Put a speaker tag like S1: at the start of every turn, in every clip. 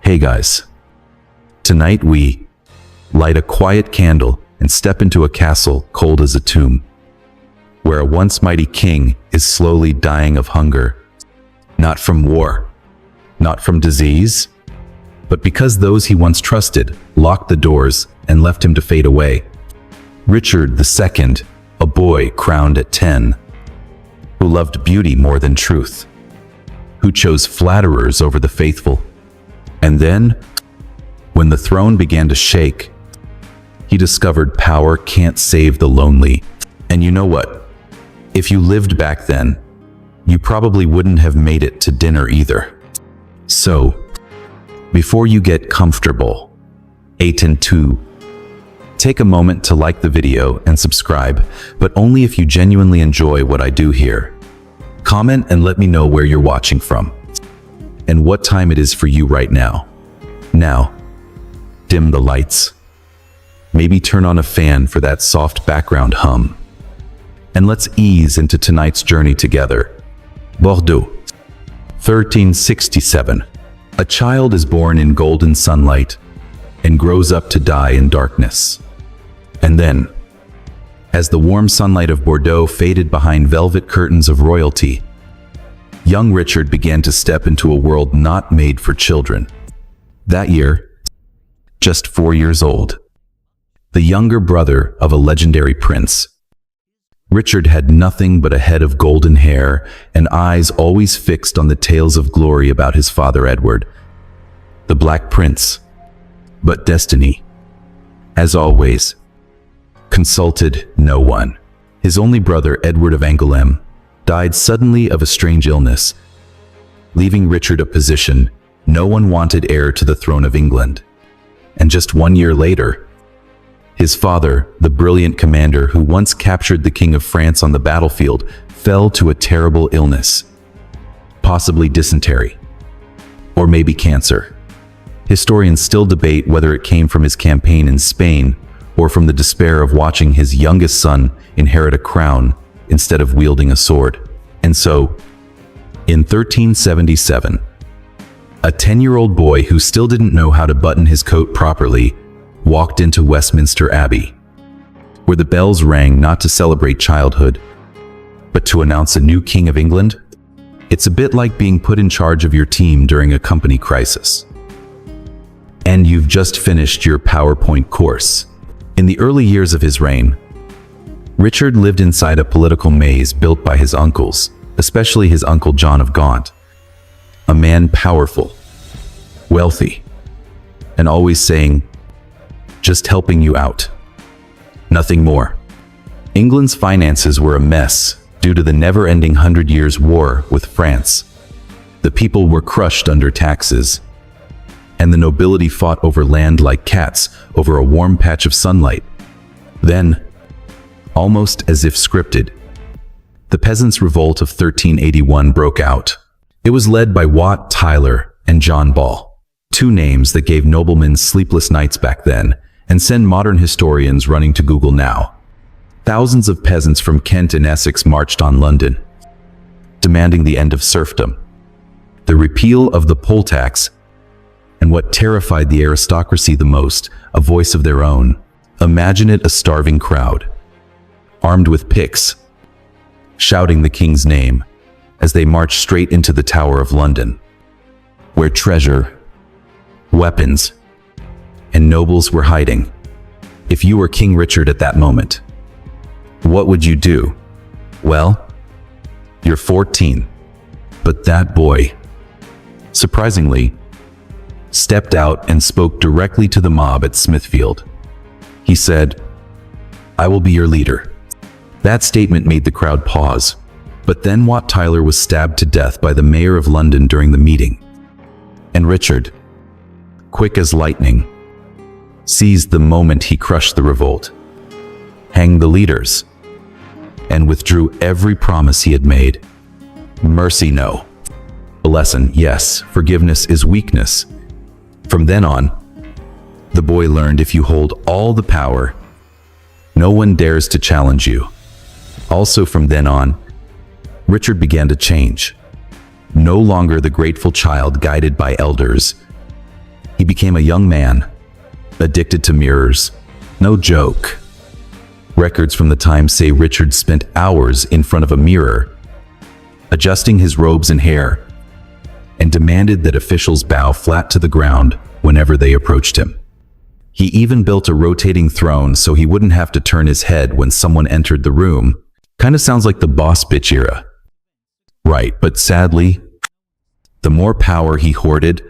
S1: Hey guys, tonight we light a quiet candle and step into a castle cold as a tomb, where a once mighty king is slowly dying of hunger, not from war, not from disease, but because those he once trusted locked the doors and left him to fade away. Richard II, a boy crowned at 10, who loved beauty more than truth, who chose flatterers over the faithful. And then, when the throne began to shake, he discovered power can't save the lonely. And you know what? If you lived back then, you probably wouldn't have made it to dinner either. So, before you get comfortable, 8 and 2, take a moment to like the video and subscribe, but only if you genuinely enjoy what I do here. Comment and let me know where you're watching from, and what time it is for you right now. Now, dim the lights. Maybe turn on a fan for that soft background hum. And let's ease into tonight's journey together. Bordeaux, 1367. A child is born in golden sunlight and grows up to die in darkness. And then, as the warm sunlight of Bordeaux faded behind velvet curtains of royalty, young Richard began to step into a world not made for children. That year, just 4 years old, the younger brother of a legendary prince, Richard had nothing but a head of golden hair and eyes always fixed on the tales of glory about his father Edward, the Black Prince. But destiny, as always, consulted no one. His only brother, Edward of Angoulême, died suddenly of a strange illness, leaving Richard a position no one wanted heir to the throne of England. And just 1 year later, his father, the brilliant commander who once captured the King of France on the battlefield, fell to a terrible illness, possibly dysentery, or maybe cancer. Historians still debate whether it came from his campaign in Spain or from the despair of watching his youngest son inherit a crown instead of wielding a sword. And so, in 1377, a 10-year-old boy who still didn't know how to button his coat properly walked into Westminster Abbey, where the bells rang not to celebrate childhood, but to announce a new King of England. It's a bit like being put in charge of your team during a company crisis. And you've just finished your PowerPoint course. In the early years of his reign, Richard lived inside a political maze built by his uncles, especially his uncle John of Gaunt, a man powerful, wealthy, and always saying, "Just helping you out. Nothing more." England's finances were a mess due to the never-ending 100 Years' War with France. The people were crushed under taxes, and the nobility fought over land like cats over a warm patch of sunlight. Then, almost as if scripted, the Peasants' Revolt of 1381 broke out. It was led by Wat Tyler and John Ball, two names that gave noblemen sleepless nights back then and send modern historians running to Google now. Thousands of peasants from Kent and Essex marched on London, demanding the end of serfdom, the repeal of the poll tax, and what terrified the aristocracy the most, a voice of their own. Imagine it, a starving crowd, armed with picks, shouting the king's name as they marched straight into the Tower of London, where treasure, weapons, and nobles were hiding. If you were King Richard at that moment, what would you do? Well, you're 14, but that boy, surprisingly, stepped out and spoke directly to the mob at Smithfield. He said, "I will be your leader." That statement made the crowd pause, but then Wat Tyler was stabbed to death by the mayor of London during the meeting. And Richard, quick as lightning, seized the moment he crushed the revolt, hanged the leaders, and withdrew every promise he had made. Mercy, no. A lesson, yes, forgiveness is weakness. From then on, the boy learned if you hold all the power, no one dares to challenge you. Also from then on, Richard began to change. No longer the grateful child guided by elders, He became a young man, addicted to mirrors. No joke. Records from the time say Richard spent hours in front of a mirror, adjusting his robes and hair, and demanded that officials bow flat to the ground whenever they approached him. He even built a rotating throne so he wouldn't have to turn his head when someone entered the room. Kinda sounds like the boss bitch era. Right, but sadly, the more power he hoarded,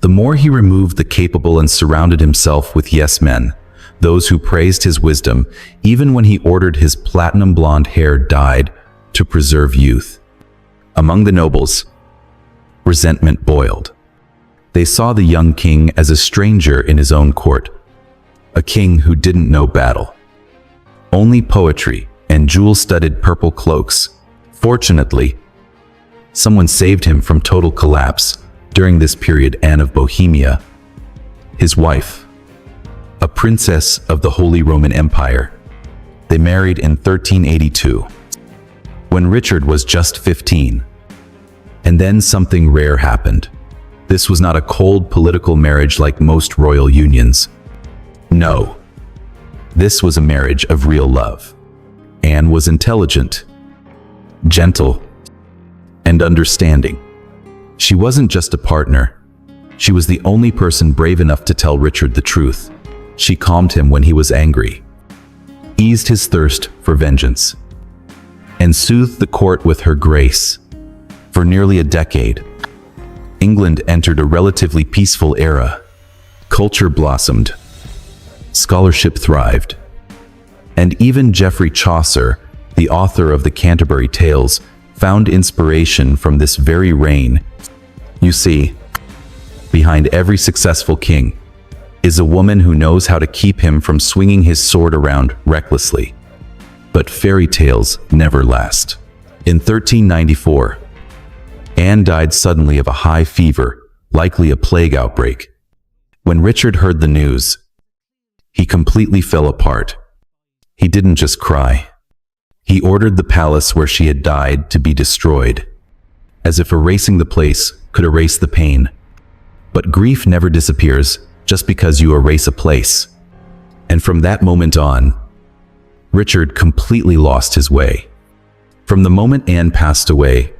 S1: the more he removed the capable and surrounded himself with yes men, those who praised his wisdom, even when he ordered his platinum blonde hair dyed to preserve youth. Among the nobles, resentment boiled. They saw the young king as a stranger in his own court, a king who didn't know battle. Only poetry and jewel-studded purple cloaks. Fortunately, someone saved him from total collapse during this period. Anne of Bohemia, his wife, a princess of the Holy Roman Empire. They married in 1382, when Richard was just 15. And then something rare happened. This was not a cold political marriage like most royal unions. No, this was a marriage of real love. Anne was intelligent, gentle, and understanding. She wasn't just a partner. She was the only person brave enough to tell Richard the truth. She calmed him when he was angry, eased his thirst for vengeance, and soothed the court with her grace. For nearly a decade, England entered a relatively peaceful era. Culture blossomed, scholarship thrived, and even Geoffrey Chaucer, the author of the Canterbury Tales, found inspiration from this very reign. You see, behind every successful king is a woman who knows how to keep him from swinging his sword around recklessly. But fairy tales never last. In 1394, Anne died suddenly of a high fever, likely a plague outbreak. When Richard heard the news, he completely fell apart. He didn't just cry. He ordered the palace where she had died to be destroyed, as if erasing the place could erase the pain. But grief never disappears just because you erase a place. And from that moment on, Richard completely lost his way. From the moment Anne passed away,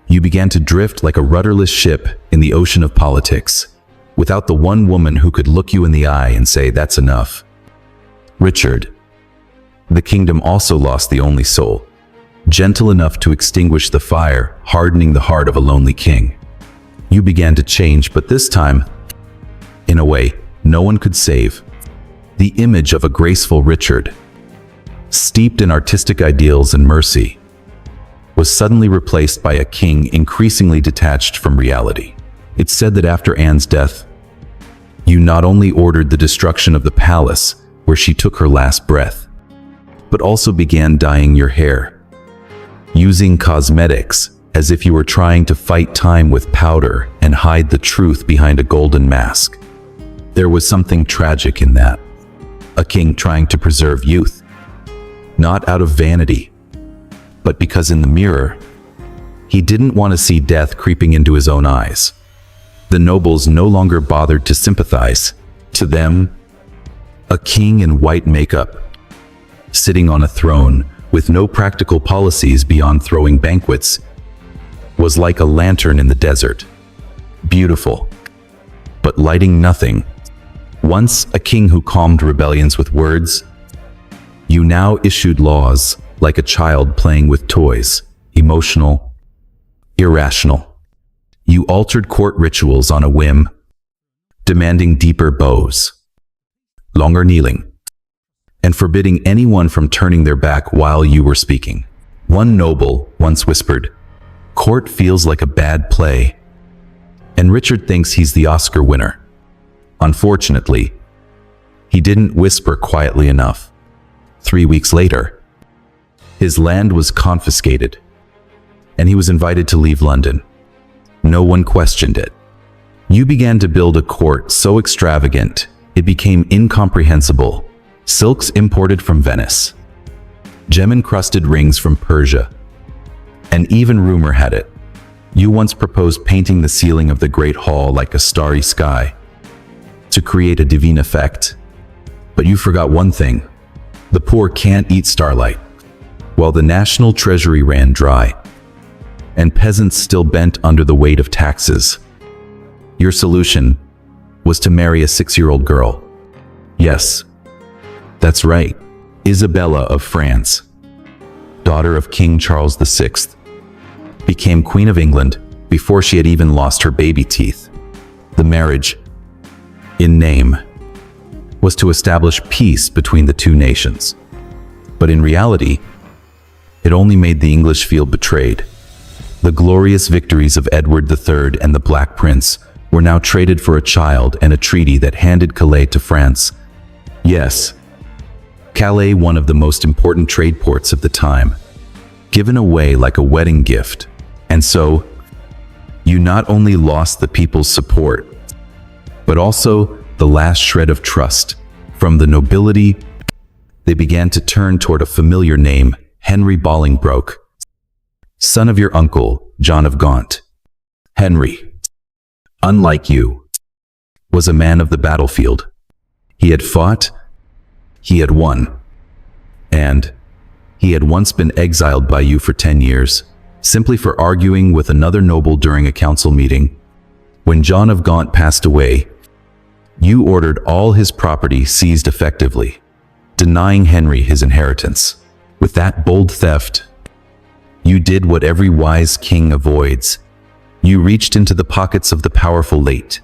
S1: you began to drift like a rudderless ship in the ocean of politics, without the one woman who could look you in the eye and say, "That's enough." Richard, the kingdom also lost the only soul, gentle enough to extinguish the fire, hardening the heart of a lonely king. You began to change, but this time, in a way no one could save. The image of a graceful Richard, steeped in artistic ideals and mercy, was suddenly replaced by a king increasingly detached from reality. It's said that after Anne's death, you not only ordered the destruction of the palace where she took her last breath, but also began dyeing your hair, using cosmetics as if you were trying to fight time with powder and hide the truth behind a golden mask. There was something tragic in that. A king trying to preserve youth, not out of vanity, but because in the mirror, he didn't want to see death creeping into his own eyes. The nobles no longer bothered to sympathize. To them, a king in white makeup, sitting on a throne with no practical policies beyond throwing banquets, was like a lantern in the desert. Beautiful, but lighting nothing. Once a king who calmed rebellions with words, you now issued laws like a child playing with toys, emotional, irrational. You altered court rituals on a whim, demanding deeper bows, longer kneeling, and forbidding anyone from turning their back while you were speaking. One noble once whispered, "Court feels like a bad play," and Richard thinks he's the Oscar winner. Unfortunately, he didn't whisper quietly enough. 3 weeks later, his land was confiscated, and he was invited to leave London. No one questioned it. You began to build a court so extravagant, it became incomprehensible. Silks imported from Venice, gem-encrusted rings from Persia, and even rumor had it, You once proposed painting the ceiling of the Great Hall like a starry sky to create a divine effect. But you forgot one thing. The poor can't eat starlight. While the national treasury ran dry, and peasants still bent under the weight of taxes, your solution was to marry a 6-year-old girl. Yes, that's right, Isabella of France, daughter of King Charles VI, became Queen of England before she had even lost her baby teeth. The marriage, in name, was to establish peace between the two nations. But in reality, it only made the English feel betrayed. The glorious victories of Edward III and the Black Prince were now traded for a child and a treaty that handed Calais to France. Yes, Calais, one of the most important trade ports of the time, given away like a wedding gift. And so, you not only lost the people's support, but also the last shred of trust. From the nobility, they began to turn toward a familiar name, Henry Bolingbroke, son of your uncle, John of Gaunt. Henry, unlike you, was a man of the battlefield. He had fought, he had won, and he had once been exiled by you for 10 years, simply for arguing with another noble during a council meeting. When John of Gaunt passed away, you ordered all his property seized effectively, denying Henry his inheritance. With that bold theft, you did what every wise king avoids. You reached into the pockets of the powerful late.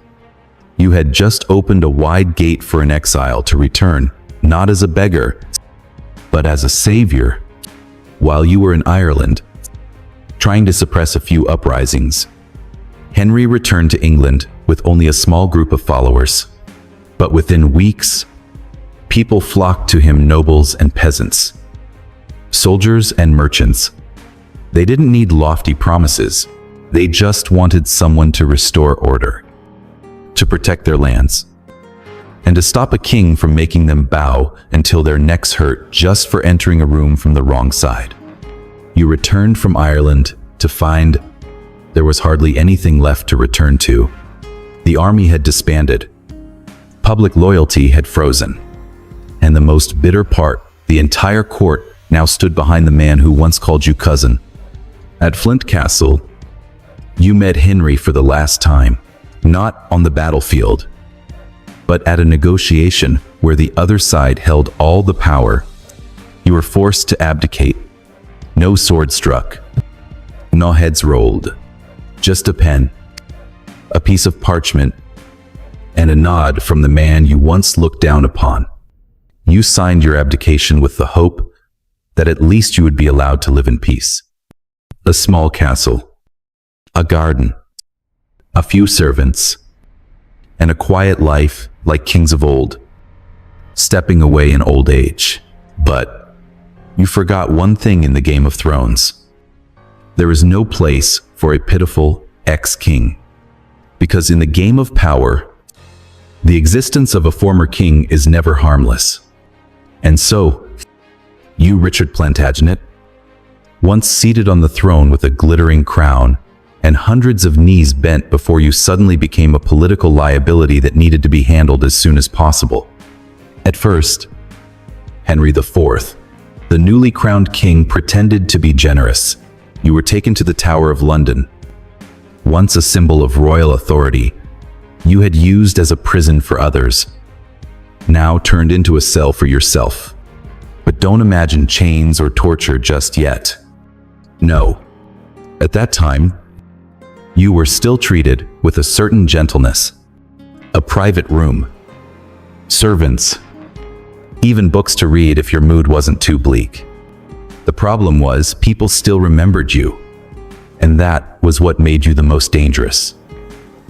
S1: You had just opened a wide gate for an exile to return, not as a beggar, but as a savior. While you were in Ireland, trying to suppress a few uprisings, Henry returned to England with only a small group of followers. But within weeks, people flocked to him, nobles and peasants, soldiers and merchants. They didn't need lofty promises. They just wanted someone to restore order, to protect their lands, and to stop a king from making them bow until their necks hurt just for entering a room from the wrong side. You returned from Ireland to find there was hardly anything left to return to. The army had disbanded. Public loyalty had frozen. And the most bitter part, the entire court now stood behind the man who once called you cousin. At Flint Castle, you met Henry for the last time, not on the battlefield, but at a negotiation where the other side held all the power. You were forced to abdicate. No sword struck, no heads rolled, just a pen, a piece of parchment, and a nod from the man you once looked down upon. You signed your abdication with the hope that at least you would be allowed to live in peace. A small castle, a garden, a few servants, and a quiet life like kings of old, stepping away in old age. But you forgot one thing in the Game of Thrones. There is no place for a pitiful ex-king. Because in the game of power, the existence of a former king is never harmless. And so, you, Richard Plantagenet, once seated on the throne with a glittering crown and hundreds of knees bent before you suddenly became a political liability that needed to be handled as soon as possible. At first, Henry IV, the newly crowned king, pretended to be generous. You were taken to the Tower of London. Once a symbol of royal authority, you had used as a prison for others, now turned into a cell for yourself. But don't imagine chains or torture just yet. No. At that time, you were still treated with a certain gentleness. A private room, servants, even books to read if your mood wasn't too bleak. The problem was, people still remembered you, and that was what made you the most dangerous.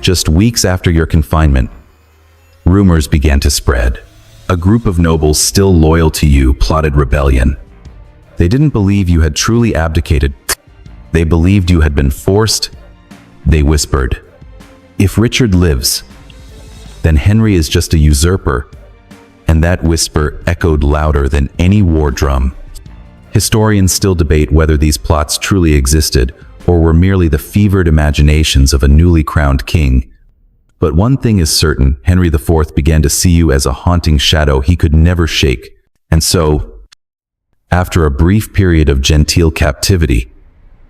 S1: Just weeks after your confinement, rumors began to spread. A group of nobles still loyal to you plotted rebellion. They didn't believe you had truly abdicated. They believed you had been forced. They whispered, "If Richard lives, then Henry is just a usurper." And that whisper echoed louder than any war drum. Historians still debate whether these plots truly existed or were merely the fevered imaginations of a newly crowned king. But one thing is certain, Henry IV began to see you as a haunting shadow he could never shake. And so, after a brief period of genteel captivity,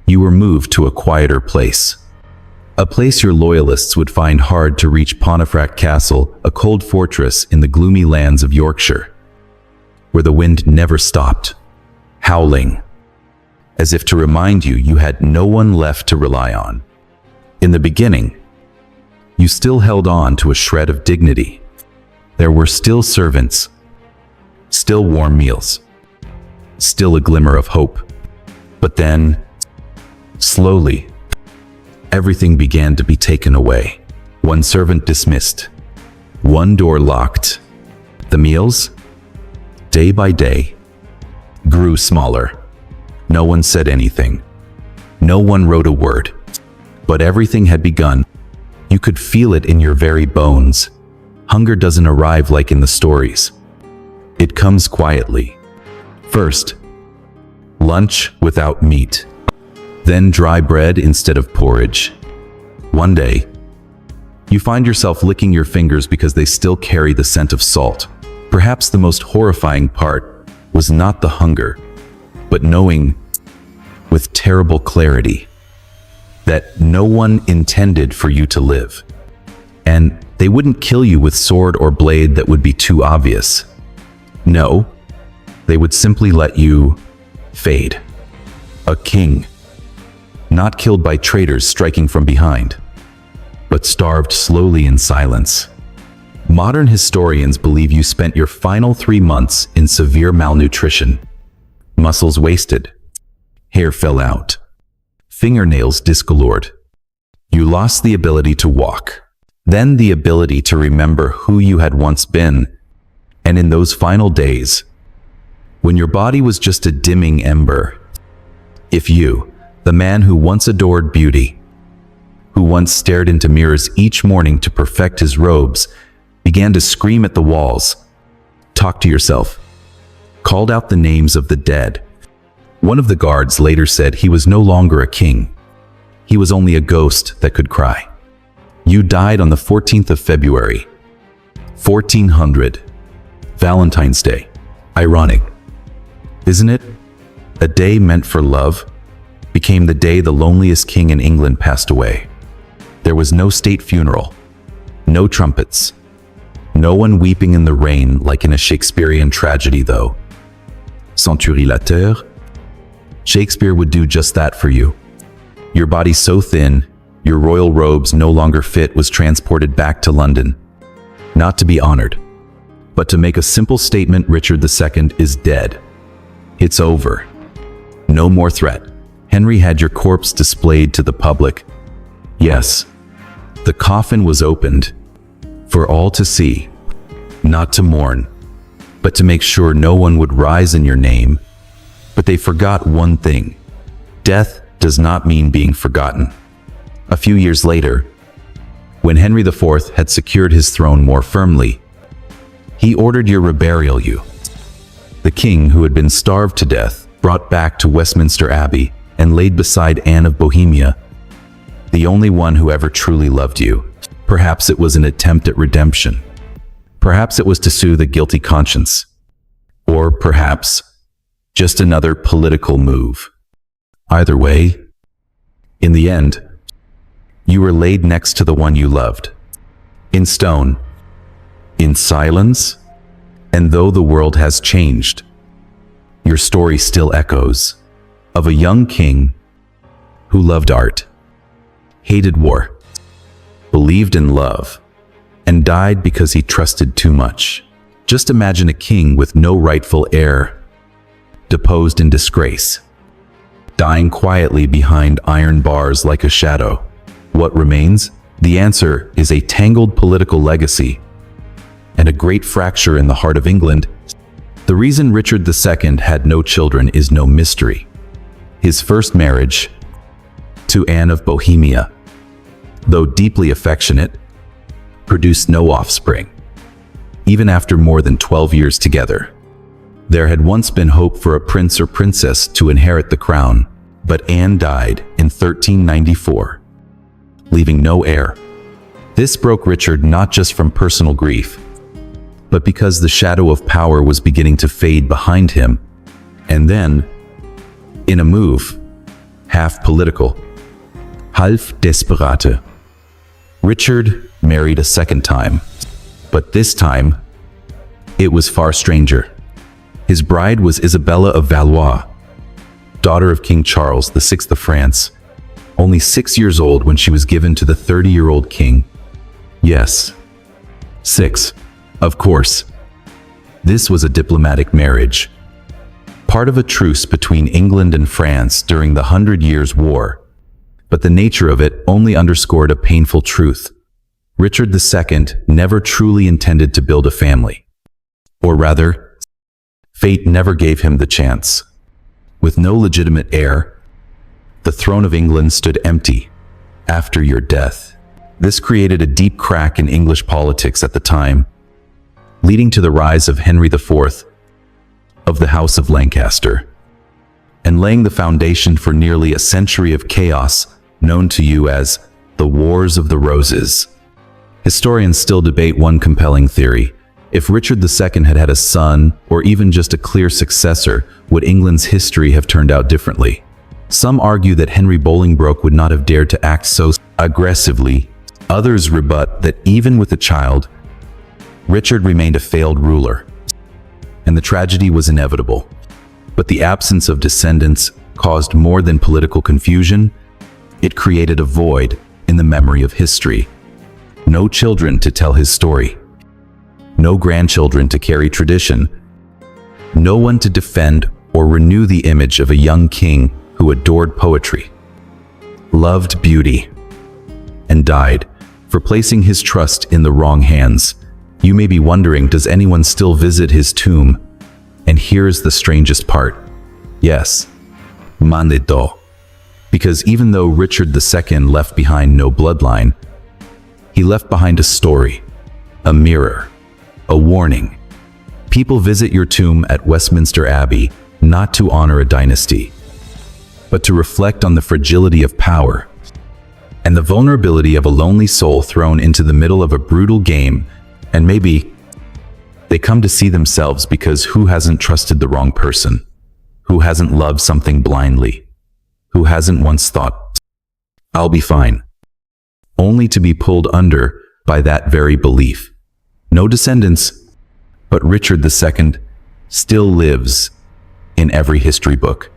S1: you were moved to a quieter place. A place your loyalists would find hard to reach. Pontefract Castle, a cold fortress in the gloomy lands of Yorkshire, where the wind never stopped, howling, as if to remind you you had no one left to rely on. In the beginning, you still held on to a shred of dignity. There were still servants, still warm meals, still a glimmer of hope. But then, slowly, everything began to be taken away. One servant dismissed, one door locked. The meals, day by day, grew smaller. No one said anything. No one wrote a word. But everything had begun. You could feel it in your very bones. Hunger doesn't arrive like in the stories. It comes quietly. First, lunch without meat. Then dry bread instead of porridge. One day, you find yourself licking your fingers because they still carry the scent of salt. Perhaps the most horrifying part was not the hunger, but knowing with terrible clarity that no one intended for you to live. And they wouldn't kill you with sword or blade that would be too obvious. No, they would simply let you fade. A king, not killed by traitors striking from behind, but starved slowly in silence. Modern historians believe you spent your final 3 months in severe malnutrition. Muscles wasted, hair fell out, fingernails discolored. You lost the ability to walk, then the ability to remember who you had once been. And in those final days, when your body was just a dimming ember, if you, the man who once adored beauty, who once stared into mirrors each morning to perfect his robes, began to scream at the walls, talk to yourself, called out the names of the dead. One of the guards later said he was no longer a king. He was only a ghost that could cry. You died on the 14th of February, 1400, Valentine's Day. Ironic, isn't it? A day meant for love became the day the loneliest king in England passed away. There was no state funeral, no trumpets, no one weeping in the rain like in a Shakespearean tragedy though. Century later, Shakespeare would do just that for you. Your body so thin, your royal robes no longer fit, was transported back to London, not to be honored, but to make a simple statement: Richard II is dead. It's over. No more threat. Henry had your corpse displayed to the public. Yes, the coffin was opened for all to see, not to mourn, but to make sure no one would rise in your name. But they forgot one thing. Death does not mean being forgotten. A few years later, when Henry IV had secured his throne more firmly, he ordered your reburial. You, the king who had been starved to death, brought back to Westminster Abbey and laid beside Anne of Bohemia, the only one who ever truly loved you. Perhaps it was an attempt at redemption. Perhaps it was to soothe a guilty conscience. Or perhaps just another political move. Either way, in the end, you were laid next to the one you loved. In stone, in silence, and though the world has changed, your story still echoes of a young king who loved art, hated war, believed in love, and died because he trusted too much. Just imagine a king with no rightful heir, deposed in disgrace, dying quietly behind iron bars like a shadow. What remains? The answer is a tangled political legacy and a great fracture in the heart of England. The reason Richard II had no children is no mystery. His first marriage to Anne of Bohemia, though deeply affectionate, produced no offspring. Even after more than 12 years together, there had once been hope for a prince or princess to inherit the crown. But Anne died in 1394, leaving no heir. This broke Richard not just from personal grief, but because the shadow of power was beginning to fade behind him. And then, in a move, half political, half desperate, Richard married a second time. But this time, it was far stranger. His bride was Isabella of Valois, daughter of King Charles VI of France, only 6 years old when she was given to the 30-year-old king. Yes, 6, of course. This was a diplomatic marriage, part of a truce between England and France during the 100 Years' War. But the nature of it only underscored a painful truth. Richard II never truly intended to build a family. Or rather, fate never gave him the chance. With no legitimate heir, the throne of England stood empty after your death. This created a deep crack in English politics at the time, leading to the rise of Henry IV of the House of Lancaster, and laying the foundation for nearly a century of chaos known to you as the Wars of the Roses. Historians still debate one compelling theory. If Richard II had had a son, or even just a clear successor, would England's history have turned out differently? Some argue that Henry Bolingbroke would not have dared to act so aggressively. Others rebut that even with a child, Richard remained a failed ruler, and the tragedy was inevitable. But the absence of descendants caused more than political confusion. It created a void in the memory of history. No children to tell his story. No grandchildren to carry tradition. No one to defend or renew the image of a young king who adored poetry, loved beauty, and died for placing his trust in the wrong hands. You may be wondering, does anyone still visit his tomb? And here's the strangest part. Yes, Manito. Because even though Richard II left behind no bloodline, he left behind a story, a mirror, a warning. People visit your tomb at Westminster Abbey not to honor a dynasty, but to reflect on the fragility of power and the vulnerability of a lonely soul thrown into the middle of a brutal game. And maybe they come to see themselves, because who hasn't trusted the wrong person? Who hasn't loved something blindly? Who hasn't once thought, I'll be fine, only to be pulled under by that very belief? No descendants, but Richard II still lives in every history book,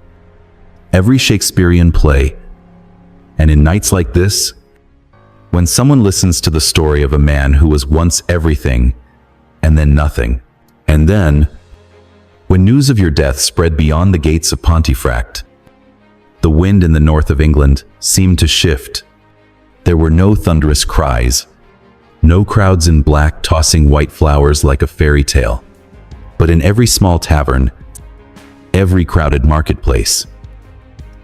S1: every Shakespearean play. And in nights like this, when someone listens to the story of a man who was once everything and then nothing, and then, when news of your death spread beyond the gates of Pontefract, the wind in the north of England seemed to shift. There were no thunderous cries, no crowds in black tossing white flowers like a fairy tale. But in every small tavern, every crowded marketplace,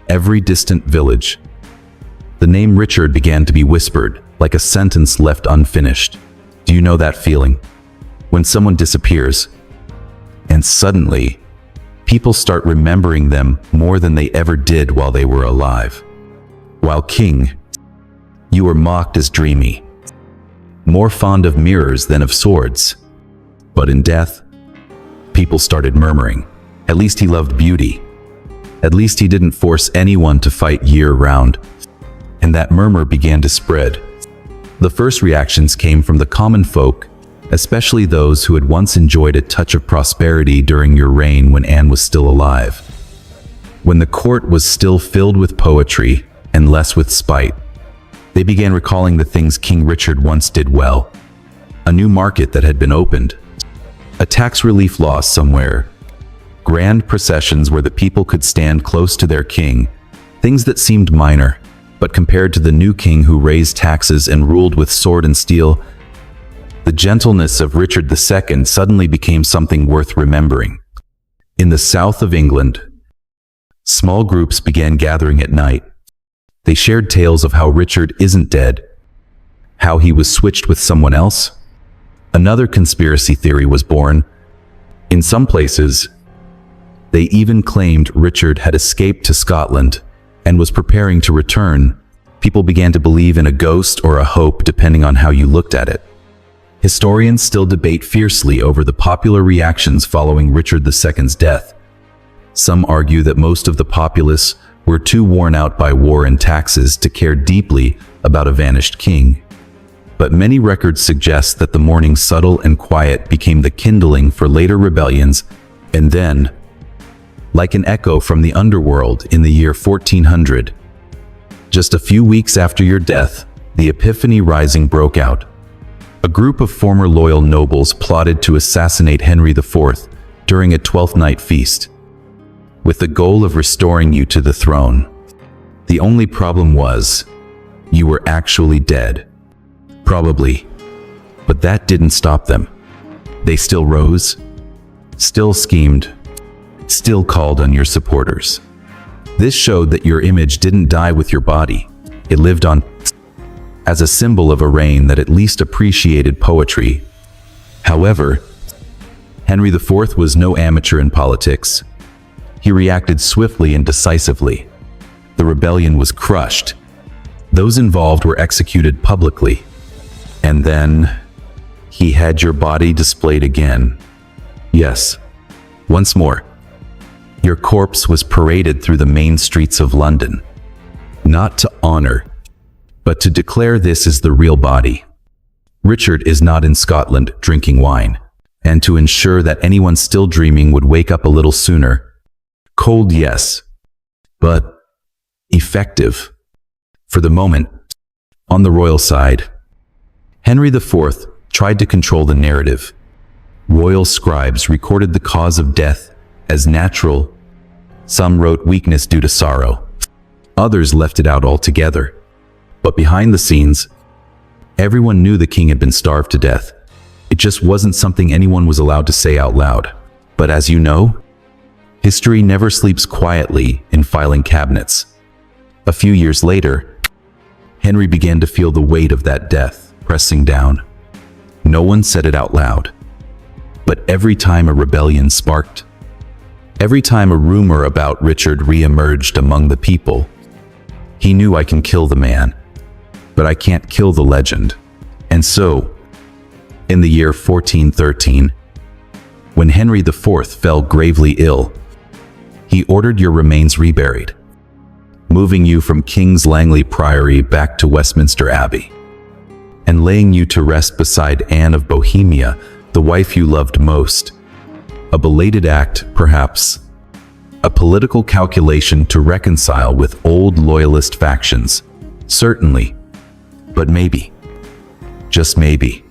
S1: every distant village, the name Richard began to be whispered, like a sentence left unfinished. Do you know that feeling? When someone disappears, and suddenly, people start remembering them more than they ever did while they were alive. While king, you were mocked as dreamy, more fond of mirrors than of swords. But in death, people started murmuring, at least he loved beauty. At least he didn't force anyone to fight year-round. And that murmur began to spread. The first reactions came from the common folk, especially those who had once enjoyed a touch of prosperity during your reign when Anne was still alive. When the court was still filled with poetry and less with spite, they began recalling the things King Richard once did well. A new market that had been opened, a tax relief law somewhere, grand processions where the people could stand close to their king, things that seemed minor, but compared to the new king who raised taxes and ruled with sword and steel, the gentleness of Richard II suddenly became something worth remembering. In the south of England, small groups began gathering at night. They shared tales of how Richard isn't dead, how he was switched with someone else. Another conspiracy theory was born. In some places, they even claimed Richard had escaped to Scotland, and was preparing to return, people began to believe in a ghost or a hope depending on how you looked at it. Historians still debate fiercely over the popular reactions following Richard II's death. Some argue that most of the populace were too worn out by war and taxes to care deeply about a vanished king. But many records suggest that the mourning, subtle and quiet, became the kindling for later rebellions, and then, like an echo from the underworld in the year 1400, just a few weeks after your death, the Epiphany Rising broke out. A group of former loyal nobles plotted to assassinate Henry IV during a Twelfth Night feast, with the goal of restoring you to the throne. The only problem was, you were actually dead. Probably. But that didn't stop them. They still rose, still schemed, still called on your supporters. This showed that your image didn't die with your body. It lived on as a symbol of a reign that at least appreciated poetry. However, Henry IV was no amateur in politics. He reacted swiftly and decisively. The rebellion was crushed. Those involved were executed publicly. And then, he had your body displayed again. Yes, once more. Your corpse was paraded through the main streets of London, not to honor, but to declare this is the real body. Richard is not in Scotland drinking wine, and to ensure that anyone still dreaming would wake up a little sooner. Cold, yes, but effective. For the moment, on the royal side, Henry IV tried to control the narrative. Royal scribes recorded the cause of death as natural. Some wrote weakness due to sorrow. Others left it out altogether. But behind the scenes, everyone knew the king had been starved to death. It just wasn't something anyone was allowed to say out loud. But as you know, history never sleeps quietly in filing cabinets. A few years later, Henry began to feel the weight of that death pressing down. No one said it out loud. But every time a rebellion sparked, every time a rumor about Richard re-emerged among the people, he knew, I can kill the man, but I can't kill the legend. And so, in the year 1413, when Henry IV fell gravely ill, he ordered your remains reburied, moving you from King's Langley Priory back to Westminster Abbey, and laying you to rest beside Anne of Bohemia, the wife you loved most. A belated act, perhaps. A political calculation to reconcile with old loyalist factions. Certainly. But maybe, just maybe,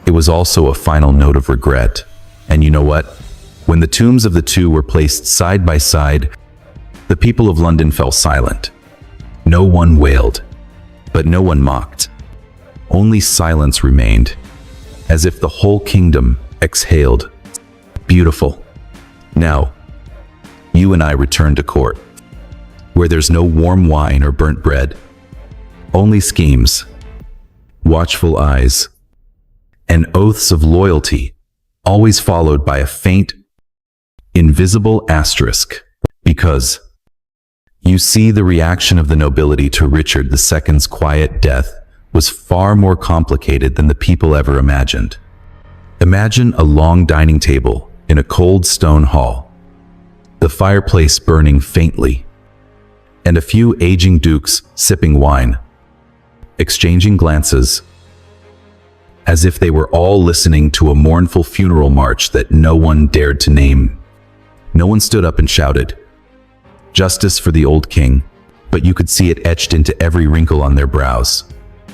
S1: it was also a final note of regret. And you know what? When the tombs of the two were placed side by side, the people of London fell silent. No one wailed, but no one mocked. Only silence remained, as if the whole kingdom exhaled. Beautiful. Now, you and I return to court, where there's no warm wine or burnt bread, only schemes, watchful eyes, and oaths of loyalty, always followed by a faint, invisible asterisk, because you see, the reaction of the nobility to Richard II's quiet death was far more complicated than the people ever imagined. Imagine a long dining table in a cold stone hall, the fireplace burning faintly, and a few aging dukes sipping wine, exchanging glances, as if they were all listening to a mournful funeral march that no one dared to name. No one stood up and shouted, "Justice for the old king," but you could see it etched into every wrinkle on their brows.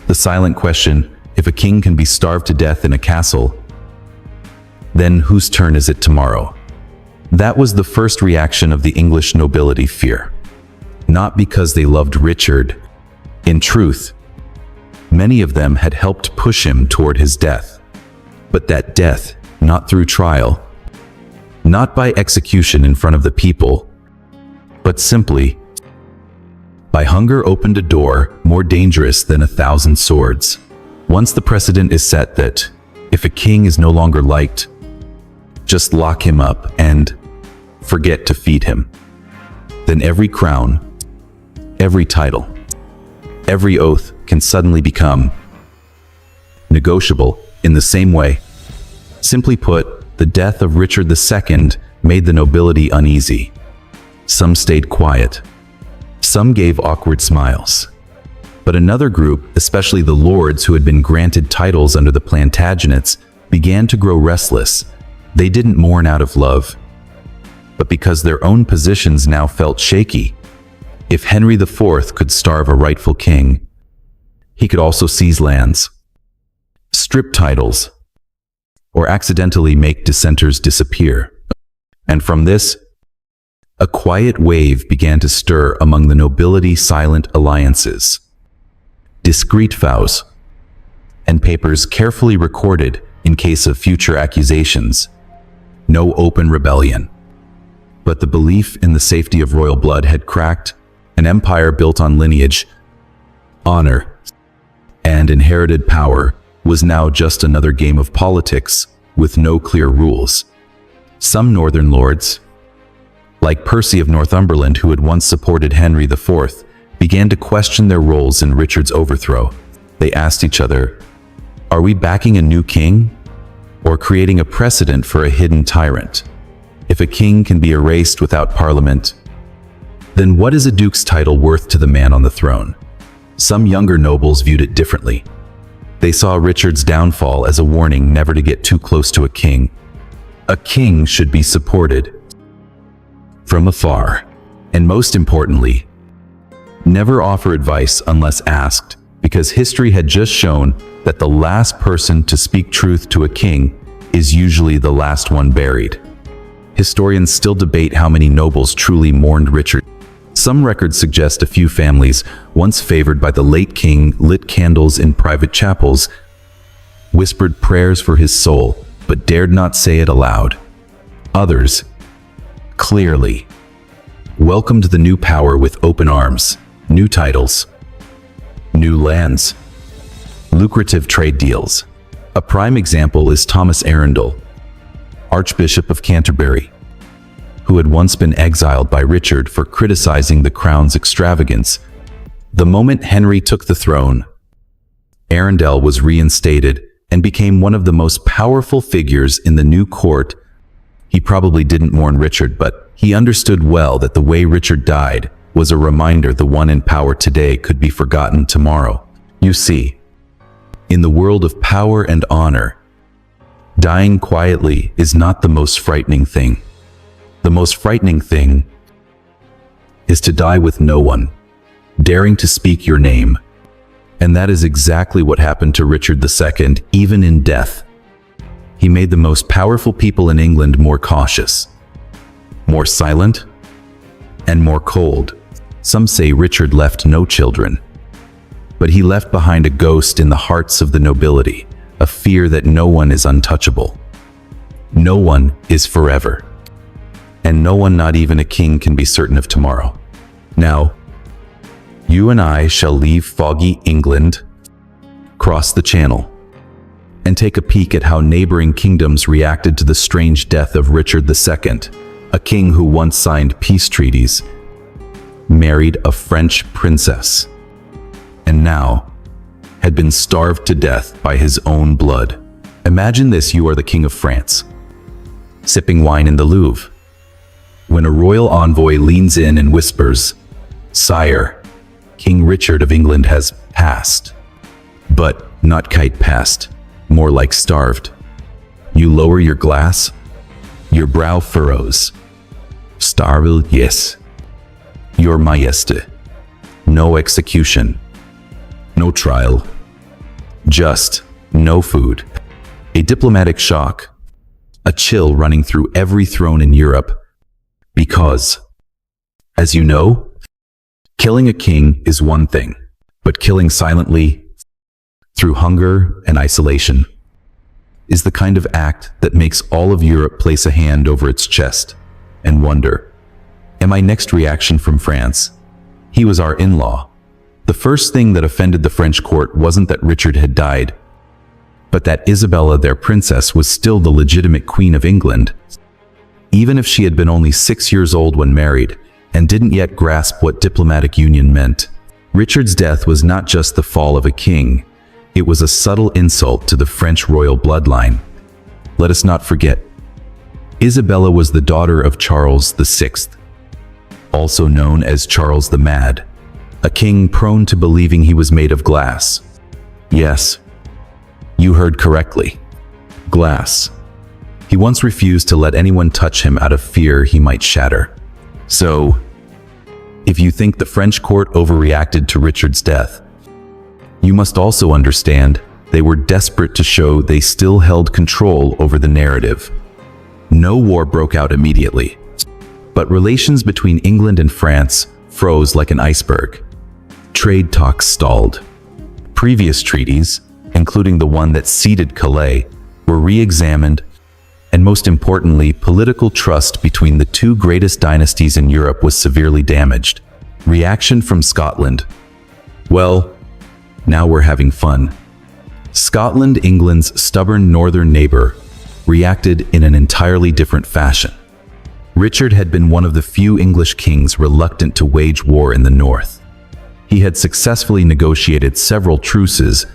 S1: The silent question, if a king can be starved to death in a castle, then whose turn is it tomorrow? That was the first reaction of the English nobility fear. Not because they loved Richard. In truth, many of them had helped push him toward his death. But that death, not through trial, not by execution in front of the people, but simply by hunger, opened a door more dangerous than 1,000 swords. Once the precedent is set that, if a king is no longer liked, just lock him up and forget to feed him, then every crown, every title, every oath can suddenly become negotiable in the same way. Simply put, the death of Richard II made the nobility uneasy. Some stayed quiet. Some gave awkward smiles. But another group, especially the lords who had been granted titles under the Plantagenets, began to grow restless. They didn't mourn out of love, but because their own positions now felt shaky. If Henry IV could starve a rightful king, he could also seize lands, strip titles, or accidentally make dissenters disappear. And from this, a quiet wave began to stir among the nobility. Silent alliances, discreet vows, and papers carefully recorded in case of future accusations. No open rebellion. But the belief in the safety of royal blood had cracked. An empire built on lineage, honor, and inherited power was now just another game of politics with no clear rules. Some northern lords, like Percy of Northumberland, who had once supported Henry IV, began to question their roles in Richard's overthrow. They asked each other, "Are we backing a new king, or creating a precedent for a hidden tyrant? If a king can be erased without parliament, then what is a duke's title worth to the man on the throne?" Some younger nobles viewed it differently. They saw Richard's downfall as a warning never to get too close to a king. A king should be supported from afar, and most importantly, never offer advice unless asked, because history had just shown that the last person to speak truth to a king is usually the last one buried. Historians still debate how many nobles truly mourned Richard. Some records suggest a few families, once favored by the late king, lit candles in private chapels, whispered prayers for his soul, but dared not say it aloud. Others, clearly, welcomed the new power with open arms, new titles, new lands, lucrative trade deals. A prime example is Thomas Arundel, Archbishop of Canterbury, who had once been exiled by Richard for criticizing the crown's extravagance. The moment Henry took the throne, Arundel was reinstated and became one of the most powerful figures in the new court. He probably didn't mourn Richard, but he understood well that the way Richard died was a reminder the one in power today could be forgotten tomorrow. You see, in the world of power and honor, dying quietly is not the most frightening thing. The most frightening thing is to die with no one daring to speak your name. And that is exactly what happened to Richard II, even in death. He made the most powerful people in England more cautious, more silent, and more cold. Some say Richard left no children, but he left behind a ghost in the hearts of the nobility, a fear that no one is untouchable. No one is forever. And no one, not even a king, can be certain of tomorrow. Now, you and I shall leave foggy England, cross the Channel, and take a peek at how neighboring kingdoms reacted to the strange death of Richard II, a king who once signed peace treaties, married a French princess, and now had been starved to death by his own blood. Imagine this: you are the King of France, sipping wine in the Louvre, when a royal envoy leans in and whispers, "Sire, King Richard of England has passed." But not quite passed, more like starved. You lower your glass, your brow furrows. Starved, yes. Your Majesty. No execution, no trial, just no food. A diplomatic shock, a chill running through every throne in Europe. Because, as you know, killing a king is one thing, but killing silently, through hunger and isolation, is the kind of act that makes all of Europe place a hand over its chest and wonder, am I next? Reaction from France. He was our in-law. The first thing that offended the French court wasn't that Richard had died, but that Isabella, their princess, was still the legitimate queen of England, even if she had been only 6 years old when married, and didn't yet grasp what diplomatic union meant. Richard's death was not just the fall of a king, it was a subtle insult to the French royal bloodline. Let us not forget, Isabella was the daughter of Charles VI, also known as Charles the Mad, a king prone to believing he was made of glass. Yes, you heard correctly. Glass. He once refused to let anyone touch him out of fear he might shatter. So, if you think the French court overreacted to Richard's death, you must also understand they were desperate to show they still held control over the narrative. No war broke out immediately, but relations between England and France froze like an iceberg. Trade talks stalled. Previous treaties, including the one that ceded Calais, were re-examined, and most importantly, political trust between the two greatest dynasties in Europe was severely damaged. Reaction from Scotland. Well, now we're having fun. Scotland, England's stubborn northern neighbor, reacted in an entirely different fashion. Richard had been one of the few English kings reluctant to wage war in the north. He had successfully negotiated several truces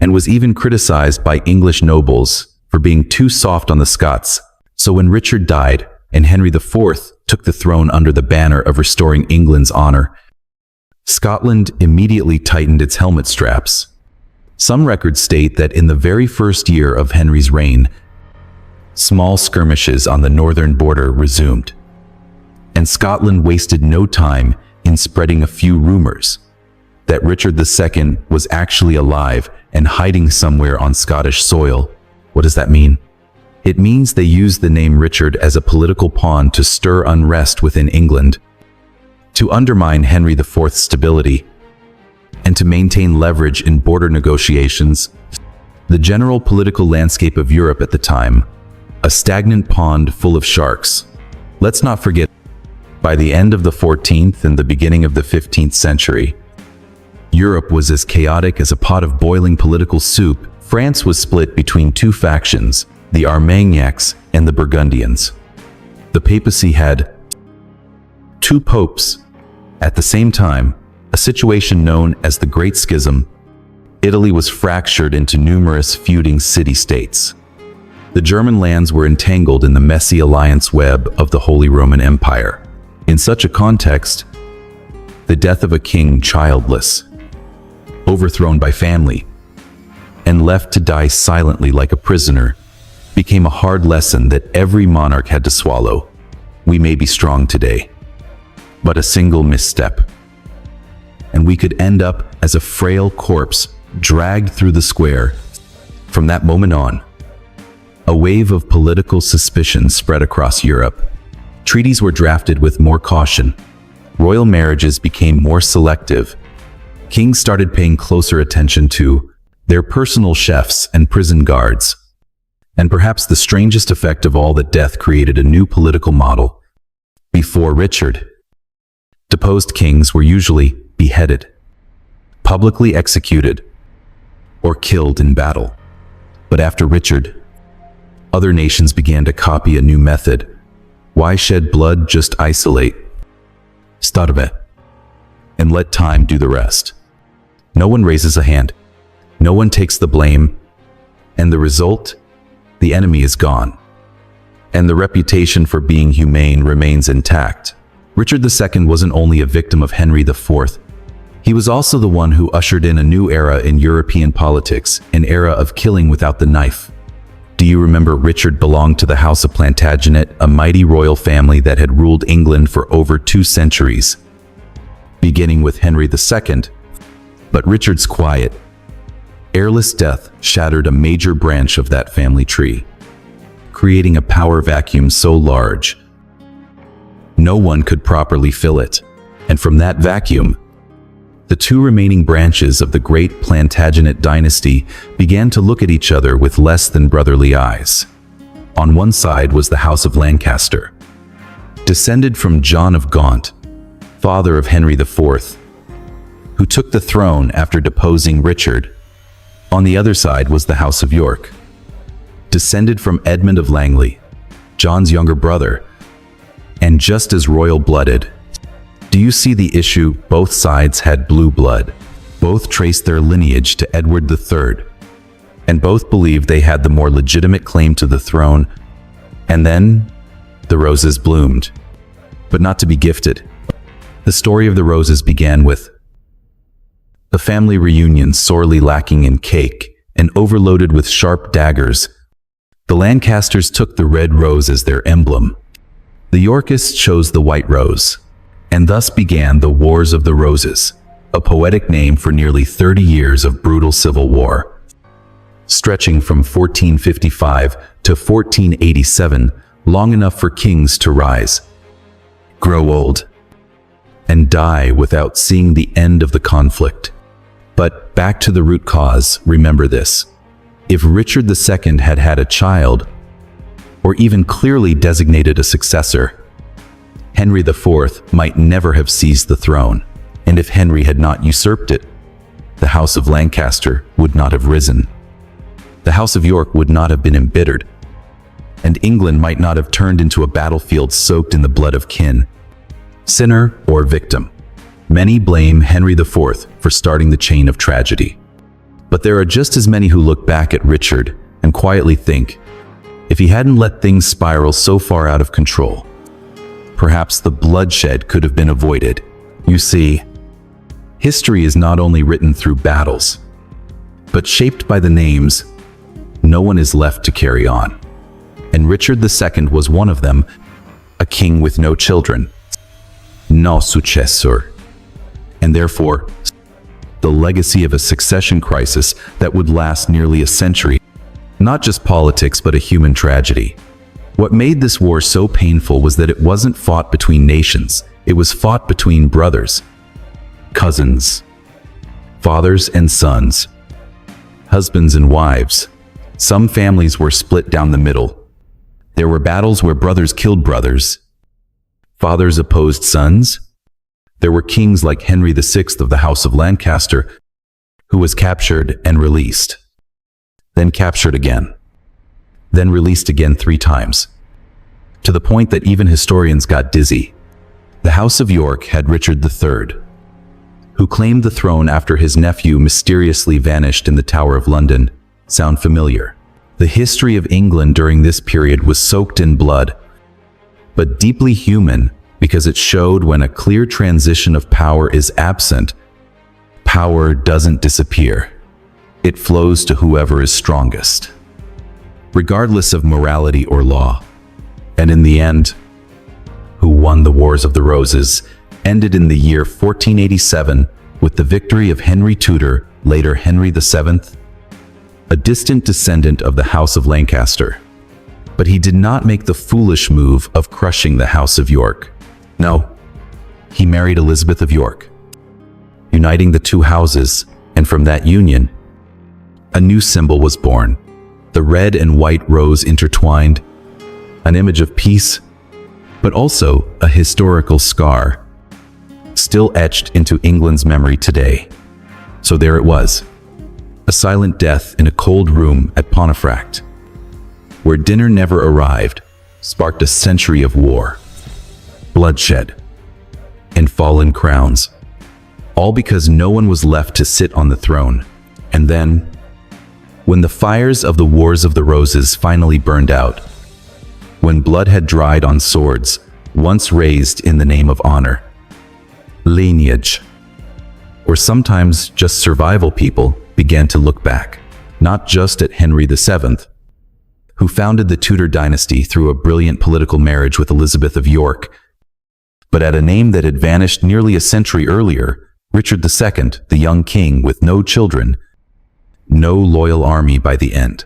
S1: and was even criticized by English nobles for being too soft on the Scots. So when Richard died and Henry IV took the throne under the banner of restoring England's honor, Scotland immediately tightened its helmet straps. Some records state that in the very first year of Henry's reign, small skirmishes on the northern border resumed, and Scotland wasted no time in spreading a few rumors that Richard II was actually alive and hiding somewhere on Scottish soil. What does that mean? It means they used the name Richard as a political pawn to stir unrest within England, to undermine Henry IV's stability, and to maintain leverage in border negotiations. The general political landscape of Europe at the time, a stagnant pond full of sharks. Let's not forget, by the end of the 14th and the beginning of the 15th century, Europe was as chaotic as a pot of boiling political soup. France was split between two factions, the Armagnacs and the Burgundians. The papacy had two popes. At the same time, a situation known as the Great Schism, Italy was fractured into numerous feuding city-states. The German lands were entangled in the messy alliance web of the Holy Roman Empire. In such a context, the death of a king childless, overthrown by family, and left to die silently like a prisoner, became a hard lesson that every monarch had to swallow. We may be strong today, but a single misstep, and we could end up as a frail corpse dragged through the square. From that moment on, a wave of political suspicion spread across Europe. Treaties were drafted with more caution. Royal marriages became more selective. Kings started paying closer attention to their personal chefs and prison guards. And perhaps the strangest effect of all, that death created a new political model. Before Richard, deposed kings were usually beheaded, publicly executed, or killed in battle. But after Richard, other nations began to copy a new method. Why shed blood? Just isolate, starve, and let time do the rest. No one raises a hand. No one takes the blame, and the result? The enemy is gone, and the reputation for being humane remains intact. Richard II wasn't only a victim of Henry IV, he was also the one who ushered in a new era in European politics, an era of killing without the knife. Do you remember Richard belonged to the House of Plantagenet, a mighty royal family that had ruled England for over 2 centuries, beginning with Henry II. But Richard's quiet, airless death shattered a major branch of that family tree, creating a power vacuum so large no one could properly fill it. And from that vacuum, the two remaining branches of the great Plantagenet dynasty began to look at each other with less than brotherly eyes. On one side was the House of Lancaster, descended from John of Gaunt, father of Henry IV, who took the throne after deposing Richard. On the other side was the House of York, descended from Edmund of Langley, John's younger brother, and just as royal-blooded. Do you see the issue? Both sides had blue blood. Both traced their lineage to Edward III, and both believed they had the more legitimate claim to the throne. And then, the roses bloomed, but not to be gifted. The story of the roses began with a family reunion sorely lacking in cake and overloaded with sharp daggers. The Lancasters took the red rose as their emblem. The Yorkists chose the white rose, and thus began the Wars of the Roses, a poetic name for nearly 30 years of brutal civil war. Stretching from 1455 to 1487, long enough for kings to rise, grow old, and die without seeing the end of the conflict. But back to the root cause, remember this. If Richard II had had a child, or even clearly designated a successor, Henry IV might never have seized the throne, and if Henry had not usurped it, the House of Lancaster would not have risen. The House of York would not have been embittered, and England might not have turned into a battlefield soaked in the blood of kin. Sinner or victim? Many blame Henry IV for starting the chain of tragedy. But there are just as many who look back at Richard and quietly think, if he hadn't let things spiral so far out of control, perhaps the bloodshed could have been avoided. You see, history is not only written through battles, but shaped by the names no one is left to carry on. And Richard II was one of them, a king with no children, no successor, and therefore the legacy of a succession crisis that would last nearly a century. Not just politics, but a human tragedy. What made this war so painful was that it wasn't fought between nations. It was fought between brothers, cousins, fathers and sons, husbands and wives. Some families were split down the middle. There were battles where brothers killed brothers, fathers opposed sons. There were kings like Henry VI of the House of Lancaster, who was captured and released, then captured again, then released again 3 times, to the point that even historians got dizzy. The House of York had Richard III, who claimed the throne after his nephew mysteriously vanished in the Tower of London. Sound familiar? The history of England during this period was soaked in blood, but deeply human, because it showed when a clear transition of power is absent, power doesn't disappear. It flows to whoever is strongest, regardless of morality or law. And in the end, who won the Wars of the Roses ended in the year 1487 with the victory of Henry Tudor, later Henry VII, a distant descendant of the House of Lancaster. But he did not make the foolish move of crushing the House of York. No, he married Elizabeth of York, uniting the two houses, and from that union, a new symbol was born, the red and white rose intertwined, an image of peace, but also a historical scar, still etched into England's memory today. So there it was, a silent death in a cold room at Pontefract, where dinner never arrived, sparked a century of war, bloodshed, and fallen crowns, all because no one was left to sit on the throne. And then, when the fires of the Wars of the Roses finally burned out, when blood had dried on swords once raised in the name of honor, lineage, or sometimes just survival, people began to look back, not just at Henry VII, who founded the Tudor dynasty through a brilliant political marriage with Elizabeth of York, but at a name that had vanished nearly a century earlier, Richard II, the young king with no children, no loyal army by the end,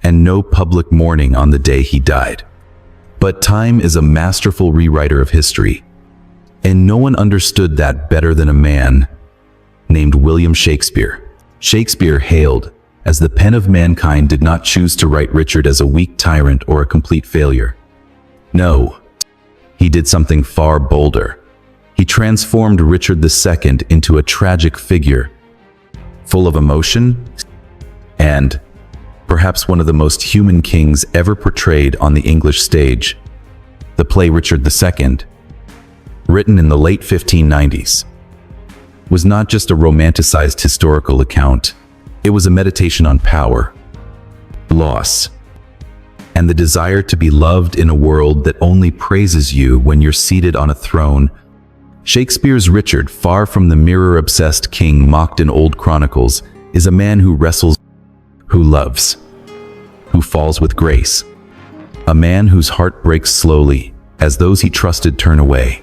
S1: and no public mourning on the day he died. But time is a masterful rewriter of history, and no one understood that better than a man named William Shakespeare. Shakespeare hailed as the pen of mankind did not choose to write Richard as a weak tyrant or a complete failure. No, he did something far bolder. He transformed Richard II into a tragic figure, full of emotion, and perhaps one of the most human kings ever portrayed on the English stage. The The play Richard II, written in the late 1590s, was not just a romanticized historical account. It was a meditation on power, loss, and the desire to be loved in a world that only praises you when you're seated on a throne. Shakespeare's Richard, far from the mirror-obsessed king mocked in old chronicles, is a man who wrestles, who loves, who falls with grace. A man whose heart breaks slowly as those he trusted turn away,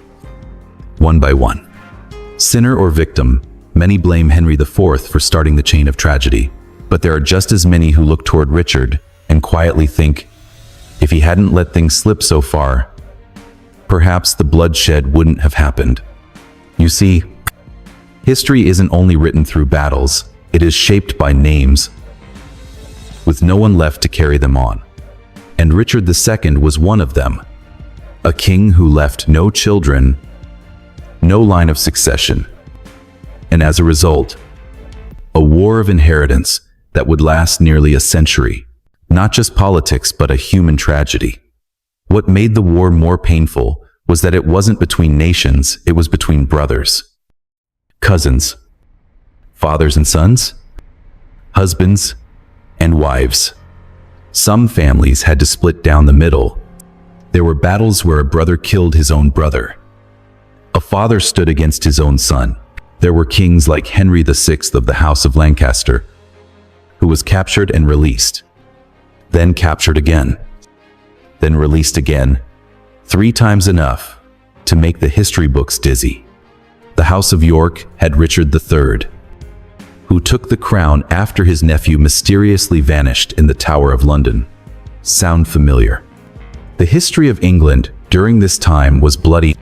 S1: one by one. Sinner or victim, many blame Henry IV for starting the chain of tragedy, but there are just as many who look toward Richard and quietly think, if he hadn't let things slip so far, perhaps the bloodshed wouldn't have happened. You see, history isn't only written through battles, it is shaped by names, with no one left to carry them on. And Richard II was one of them, a king who left no children, no line of succession, and as a result, a war of inheritance that would last nearly a century. Not just politics, but a human tragedy. What made the war more painful was that it wasn't between nations, it was between brothers, cousins, fathers and sons, husbands and wives. Some families had to split down the middle. There were battles where a brother killed his own brother. A father stood against his own son. There were kings like Henry VI of the House of Lancaster, who was captured and released, then captured again, then released again, 3 times enough to make the history books dizzy. The House of York had Richard III, who took the crown after his nephew mysteriously vanished in the Tower of London. Sound familiar? The history of England during this time was bloody,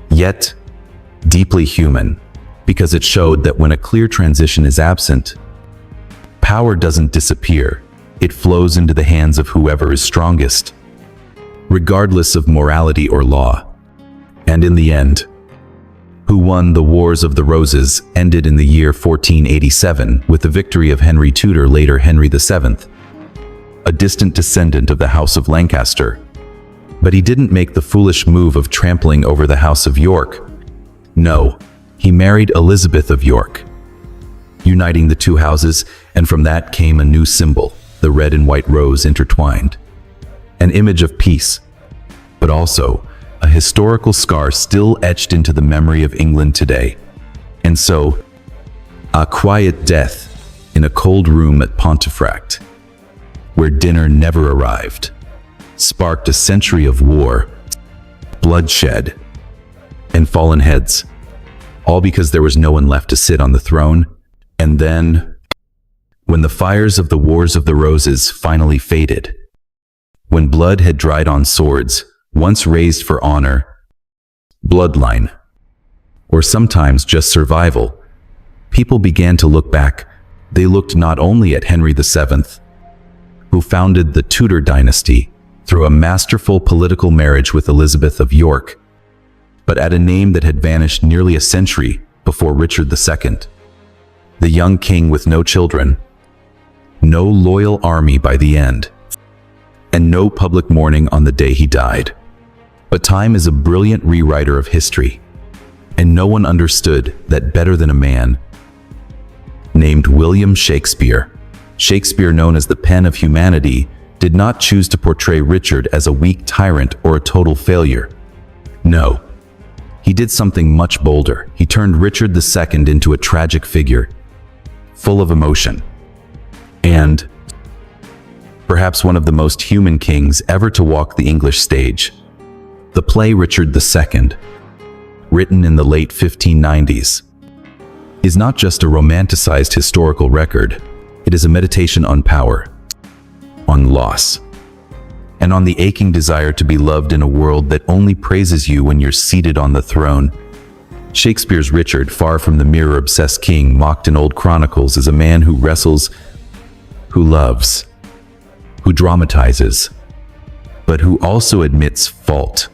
S1: yet deeply human, because it showed that when a clear transition is absent, power doesn't disappear. It flows into the hands of whoever is strongest, regardless of morality or law. And in the end, who won the Wars of the Roses ended in the year 1487 with the victory of Henry Tudor, later Henry VII, a distant descendant of the House of Lancaster. But he didn't make the foolish move of trampling over the House of York. No, he married Elizabeth of York, uniting the two houses, and from that came a new symbol, the red and white rose intertwined. An image of peace, but also a historical scar still etched into the memory of England today. And so, a quiet death in a cold room at Pontefract, where dinner never arrived, sparked a century of war, bloodshed, and fallen heads, all because there was no one left to sit on the throne. And then, when the fires of the Wars of the Roses finally faded, when blood had dried on swords once raised for honor, bloodline, or sometimes just survival, people began to look back. They looked not only at Henry VII, who founded the Tudor dynasty through a masterful political marriage with Elizabeth of York, but at a name that had vanished nearly a century before Richard II, the young king with no children, no loyal army by the end, and no public mourning on the day he died. But time is a brilliant rewriter of history, and no one understood that better than a man named William Shakespeare. Shakespeare, known as the pen of humanity, did not choose to portray Richard as a weak tyrant or a total failure. No, he did something much bolder. He turned Richard II into a tragic figure, full of emotion, and perhaps one of the most human kings ever to walk the English stage. The play Richard II, written in the late 1590s, is not just a romanticized historical record. It is a meditation on power, on loss, and on the aching desire to be loved in a world that only praises you when you're seated on the throne. Shakespeare's Richard, far from the mirror-obsessed king mocked in old chronicles, is a man who wrestles, who loves, who dramatizes, but who also admits fault.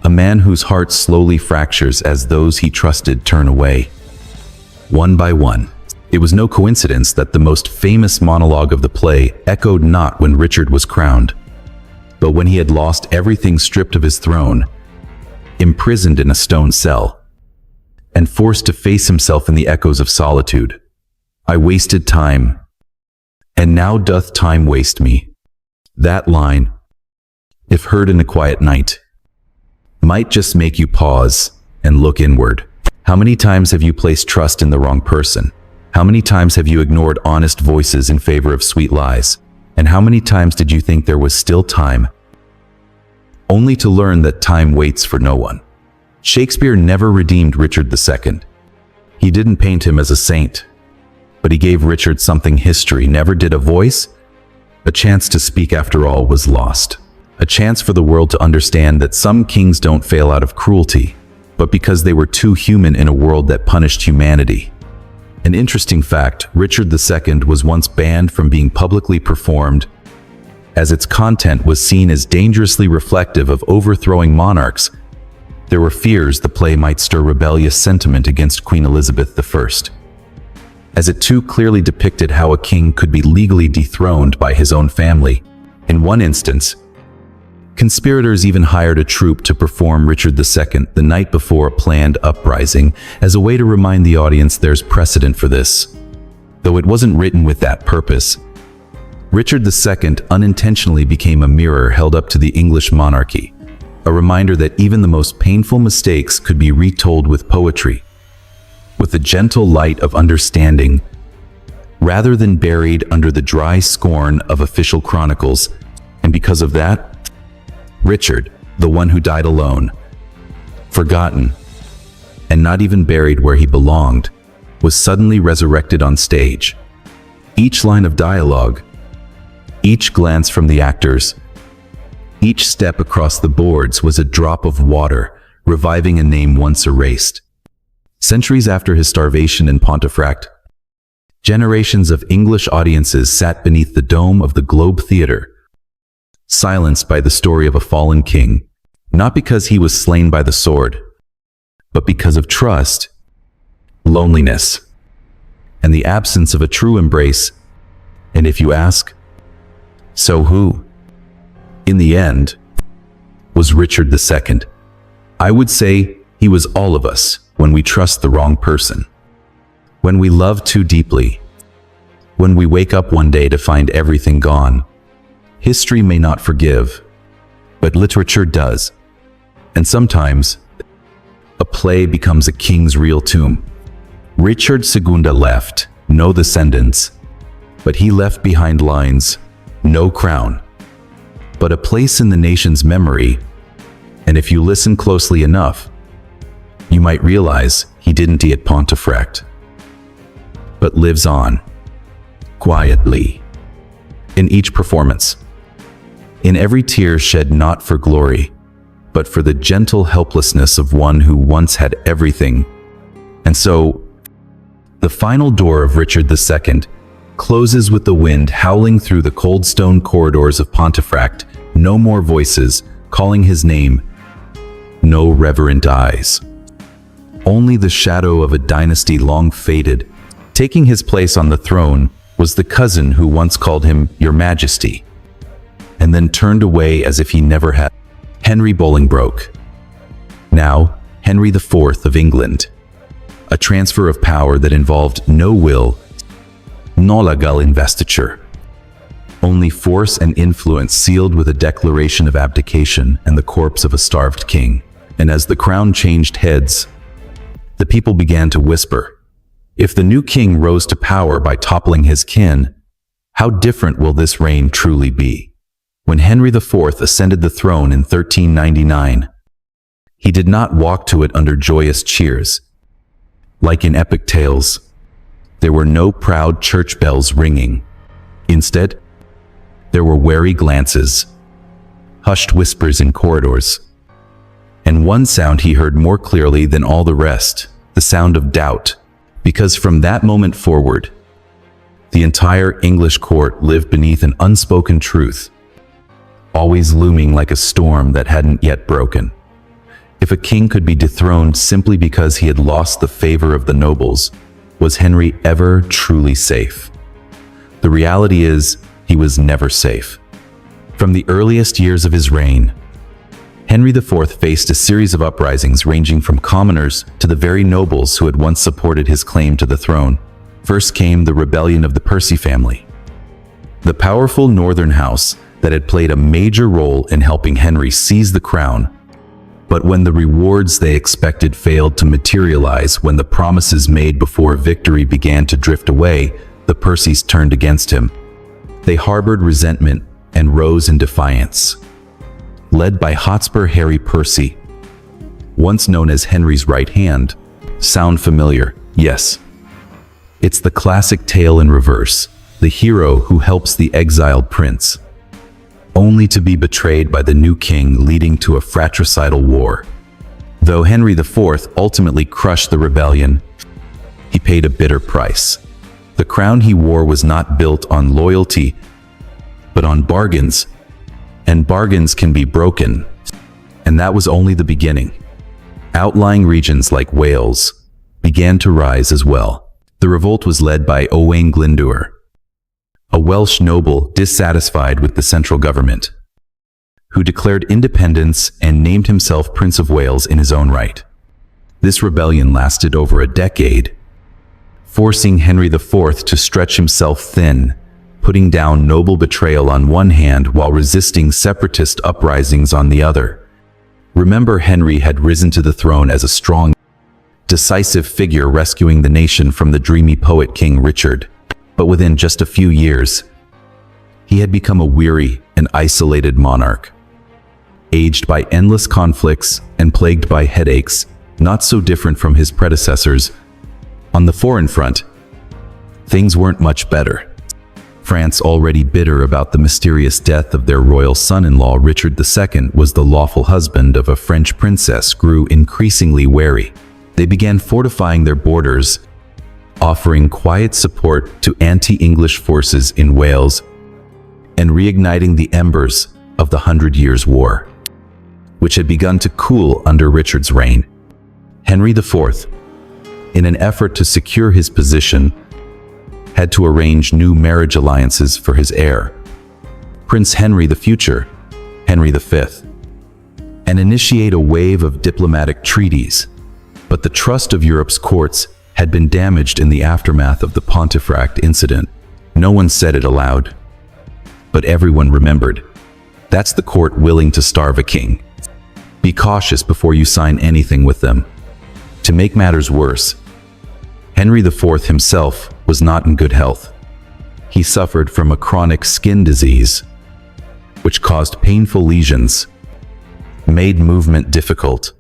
S1: A man whose heart slowly fractures as those he trusted turn away, one by one. It was no coincidence that the most famous monologue of the play echoed not when Richard was crowned, But when he had lost everything, stripped of his throne, imprisoned in a stone cell, and forced to face himself in the echoes of solitude, I wasted time, and now doth time waste me. That line, if heard in a quiet night, might just make you pause and look inward. How many times have you placed trust in the wrong person? How many times have you ignored honest voices in favor of sweet lies? And how many times did you think there was still time, only to learn that time waits for no one? Shakespeare never redeemed Richard II. He didn't paint him as a saint, but he gave Richard something history never did: a voice. A chance to speak after all was lost. A chance for the world to understand that some kings don't fail out of cruelty, but because they were too human in a world that punished humanity. An interesting fact: Richard II was once banned from being publicly performed, as its content was seen as dangerously reflective of overthrowing monarchs. There were fears the play might stir rebellious sentiment against Queen Elizabeth I, as it too clearly depicted how a king could be legally dethroned by his own family. In one instance, conspirators even hired a troupe to perform Richard II the night before a planned uprising, as a way to remind the audience there's precedent for this. Though it wasn't written with that purpose, Richard II unintentionally became a mirror held up to the English monarchy, a reminder that even the most painful mistakes could be retold with poetry, with the gentle light of understanding, rather than buried under the dry scorn of official chronicles. And because of that, Richard, the one who died alone, forgotten, and not even buried where he belonged, was suddenly resurrected on stage. Each line of dialogue, each glance from the actors, each step across the boards was a drop of water, reviving a name once erased. Centuries after his Starvation in Pontefract, generations of English audiences sat beneath the dome of the Globe Theatre, silenced by the story of a fallen king, not because he was slain by the sword, but because of trust, loneliness, and the absence of a true embrace. And if you ask, so who, in the end, was Richard II? I would say he was all of us when we trust the wrong person, when we love too deeply, when we wake up one day to find everything gone. History may not forgive, but literature does. And sometimes, a play becomes a king's real tomb. Richard II left no descendants, but he left behind lines, no crown, but a place in the nation's memory. And if you listen closely enough, you might realize he didn't die at Pontefract, but lives on, quietly, in each performance, in every tear shed not for glory, but for the gentle helplessness of one who once had everything. And so, the final door of Richard II closes with the wind howling through the cold stone corridors of Pontefract. No more voices calling his name, no reverent eyes. Only the shadow of a dynasty long faded. Taking his place on the throne was the cousin who once called him Your Majesty, and then turned away as if he never had. Henry Bolingbroke, now Henry IV of England. A transfer of power that involved no will, no legal investiture. Only force and influence sealed with a declaration of abdication and the corpse of a starved king. And as the crown changed heads, the people began to whisper, if the new king rose to power by toppling his kin, how different will this reign truly be? When Henry IV ascended the throne in 1399, he did not walk to it under joyous cheers. Like in epic tales, there were no proud church bells ringing. Instead, there were wary glances, hushed whispers in corridors, and one sound he heard more clearly than all the rest, the sound of doubt, because from that moment forward, the entire English court lived beneath an unspoken truth, always looming like a storm that hadn't yet broken. If a king could be dethroned simply because he had lost the favor of the nobles, was Henry ever truly safe? The reality is, he was never safe. From the earliest years of his reign, Henry IV faced a series of uprisings ranging from commoners to the very nobles who had once supported his claim to the throne. First came the rebellion of the Percy family, the powerful northern house that had played a major role in helping Henry seize the crown. But when the rewards they expected failed to materialize, when the promises made before victory began to drift away, the Percys turned against him. They harbored resentment and rose in defiance. Led by Hotspur Harry Percy, once known as Henry's right hand. Sound familiar? Yes. It's the classic tale in reverse, the hero who helps the exiled prince, only to be betrayed by the new king, leading to a fratricidal war. Though Henry IV ultimately crushed the rebellion, he paid a bitter price. The crown he wore was not built on loyalty, but on bargains, and bargains can be broken. And that was only the beginning. Outlying regions like Wales began to rise as well. The revolt was led by Owain Glyndŵr, a Welsh noble dissatisfied with the central government, who declared independence and named himself Prince of Wales in his own right. This rebellion lasted over a decade, forcing Henry IV to stretch himself thin, putting down noble betrayal on one hand while resisting separatist uprisings on the other. Remember, Henry had risen to the throne as a strong, decisive figure, rescuing the nation from the dreamy poet King Richard. But within just a few years, he had become a weary and isolated monarch, aged by endless conflicts and plagued by headaches, not so different from his predecessors. On the foreign front, things weren't much better. France, already bitter about the mysterious death of their royal son-in-law Richard II, was the lawful husband of a French princess, grew increasingly wary. They began fortifying their borders, offering quiet support to anti-English forces in Wales, and reigniting the embers of the 100 Years' War, which had begun to cool under Richard's reign. Henry IV, in an effort to secure his position, had to arrange new marriage alliances for his heir, Prince Henry the future, Henry V, and initiate a wave of diplomatic treaties. But the trust of Europe's courts had been damaged in the aftermath of the Pontefract incident. No one said it aloud, but everyone remembered. That's the court willing to starve a king. Be cautious before you sign anything with them. To make matters worse, Henry IV himself was not in good health. He suffered from a chronic skin disease, which caused painful lesions, made movement difficult,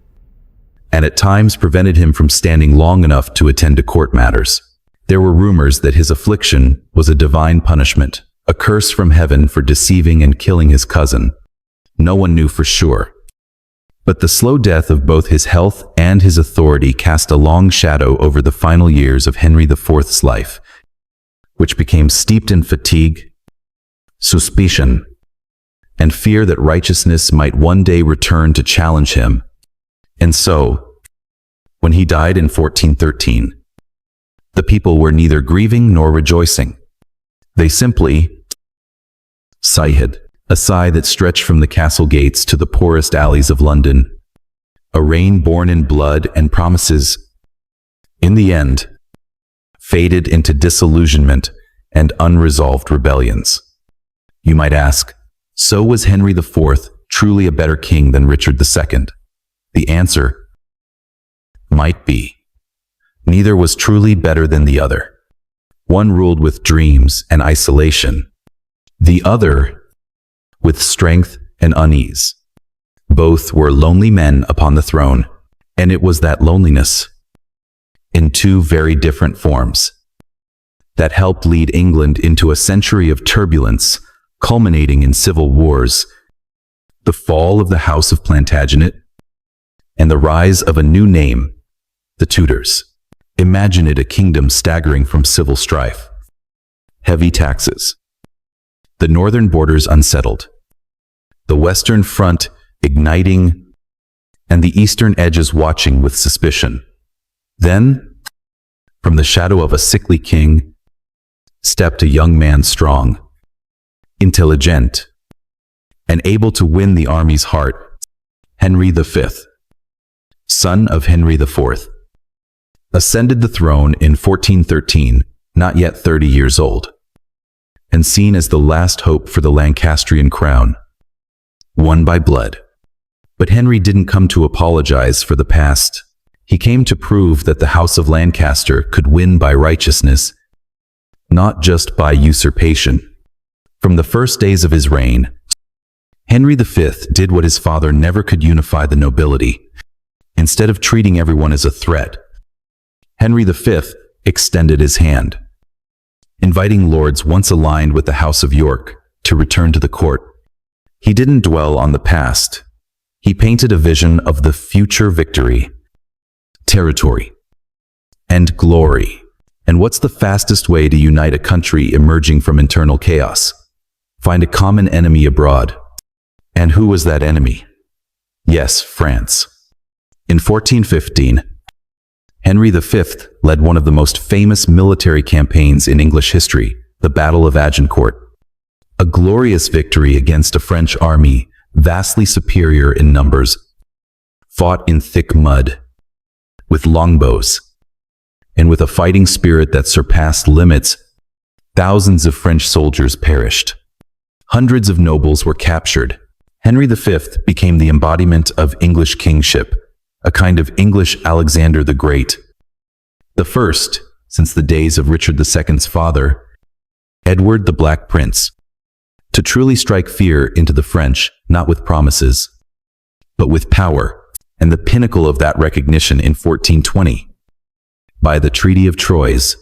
S1: and at times prevented him from standing long enough to attend to court matters. There were rumors that his affliction was a divine punishment, a curse from heaven for deceiving and killing his cousin. No one knew for sure. But the slow death of both his health and his authority cast a long shadow over the final years of Henry IV's life, which became steeped in fatigue, suspicion, and fear that righteousness might one day return to challenge him. And so, when he died in 1413, the people were neither grieving nor rejoicing. They simply sighed, a sigh that stretched from the castle gates to the poorest alleys of London, a reign born in blood and promises. In the end, faded into disillusionment and unresolved rebellions. You might ask, so was Henry IV truly a better king than Richard II? The answer might be, neither was truly better than the other. One ruled with dreams and isolation, the other with strength and unease. Both were lonely men upon the throne, and it was that loneliness, in two very different forms, that helped lead England into a century of turbulence, culminating in civil wars, the fall of the House of Plantagenet, and the rise of a new name, the Tudors. Imagine it, a kingdom staggering from civil strife, heavy taxes, the northern borders unsettled, the western front igniting, and the eastern edges watching with suspicion. Then, from the shadow of a sickly king, stepped a young man, strong, intelligent, and able to win the army's heart. Henry V, son of Henry IV, ascended the throne in 1413, not yet 30 years old, and seen as the last hope for the Lancastrian crown, won by blood. But Henry didn't come to apologize for the past. He came to prove that the House of Lancaster could win by righteousness, not just by usurpation. From the first days of his reign, Henry V did what his father never could: unify the nobility. Instead of treating everyone as a threat, Henry V extended his hand, inviting lords once aligned with the House of York to return to the court. He didn't dwell on the past. He painted a vision of the future: victory, territory, and glory. And what's the fastest way to unite a country emerging from internal chaos? Find a common enemy abroad. And who was that enemy? Yes, France. In 1415, Henry V led one of the most famous military campaigns in English history, the Battle of Agincourt. A glorious victory against a French army vastly superior in numbers, fought in thick mud, with longbows, and with a fighting spirit that surpassed limits. Thousands of French soldiers perished. Hundreds of nobles were captured. Henry V became the embodiment of English kingship, a kind of English Alexander the Great, the first since the days of Richard II's father, Edward the Black Prince, to truly strike fear into the French, not with promises, but with power, and the pinnacle of that recognition in 1420. By the Treaty of Troyes,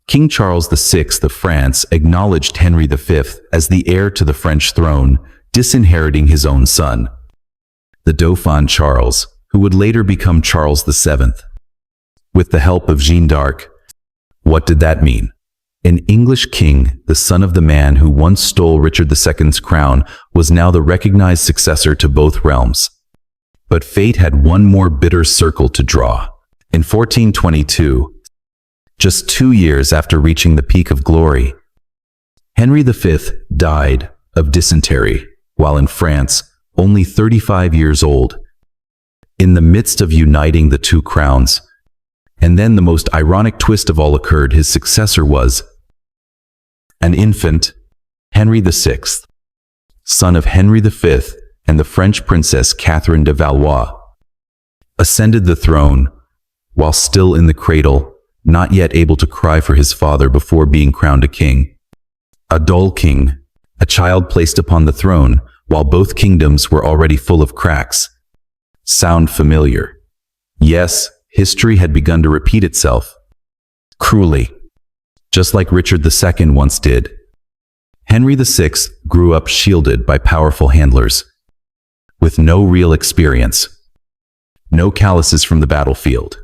S1: King Charles VI of France acknowledged Henry V as the heir to the French throne, disinheriting his own son, the Dauphin Charles, who would later become Charles VII. With the help of Jeanne d'Arc. What did that mean? An English king, the son of the man who once stole Richard II's crown, was now the recognized successor to both realms. But fate had one more bitter circle to draw. In 1422, just 2 years after reaching the peak of glory, Henry V died of dysentery, while in France, only 35 years old. In the midst of uniting the two crowns, and then the most ironic twist of all occurred: his successor was an infant, Henry VI, son of Henry V and the French princess Catherine de Valois, ascended the throne while still in the cradle, not yet able to cry for his father before being crowned a king. A dull king, a child placed upon the throne while both kingdoms were already full of cracks. Sound familiar? Yes, history had begun to repeat itself, cruelly, just like Richard II once did. Henry VI grew up shielded by powerful handlers, with no real experience, no calluses from the battlefield,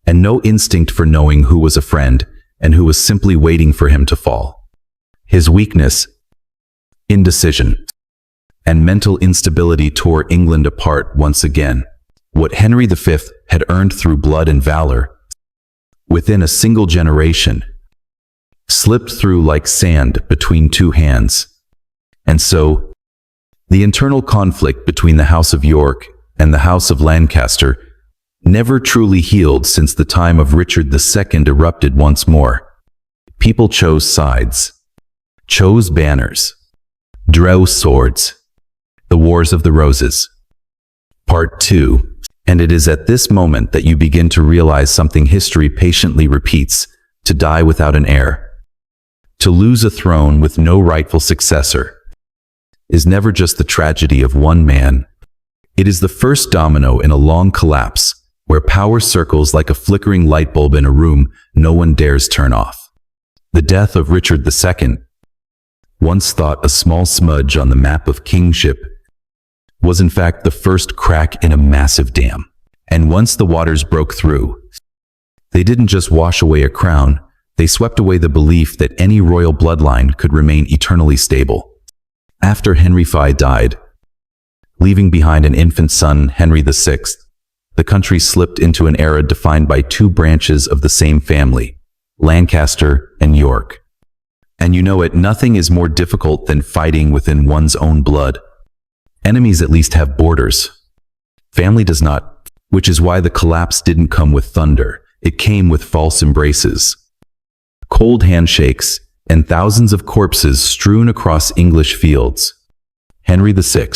S1: and no instinct for knowing who was a friend and who was simply waiting for him to fall. His weakness, indecision, and mental instability tore England apart once again. What Henry V had earned through blood and valor, within a single generation, slipped through like sand between two hands. And so, the internal conflict between the House of York and the House of Lancaster, never truly healed since the time of Richard II, erupted once more. People chose sides, chose banners, drew swords. The Wars of the Roses. Part 2. And it is at this moment that you begin to realize something history patiently repeats: to die without an heir, to lose a throne with no rightful successor, is never just the tragedy of one man. It is the first domino in a long collapse, where power circles like a flickering light bulb in a room no one dares turn off. The death of Richard II, once thought a small smudge on the map of kingship, was in fact the first crack in a massive dam. And once the waters broke through, they didn't just wash away a crown, they swept away the belief that any royal bloodline could remain eternally stable. After Henry V died, leaving behind an infant son, Henry VI, the country slipped into an era defined by two branches of the same family, Lancaster and York. And you know it, nothing is more difficult than fighting within one's own blood. Enemies at least have borders. Family does not, which is why the collapse didn't come with thunder. It came with false embraces, cold handshakes, and thousands of corpses strewn across English fields. Henry VI,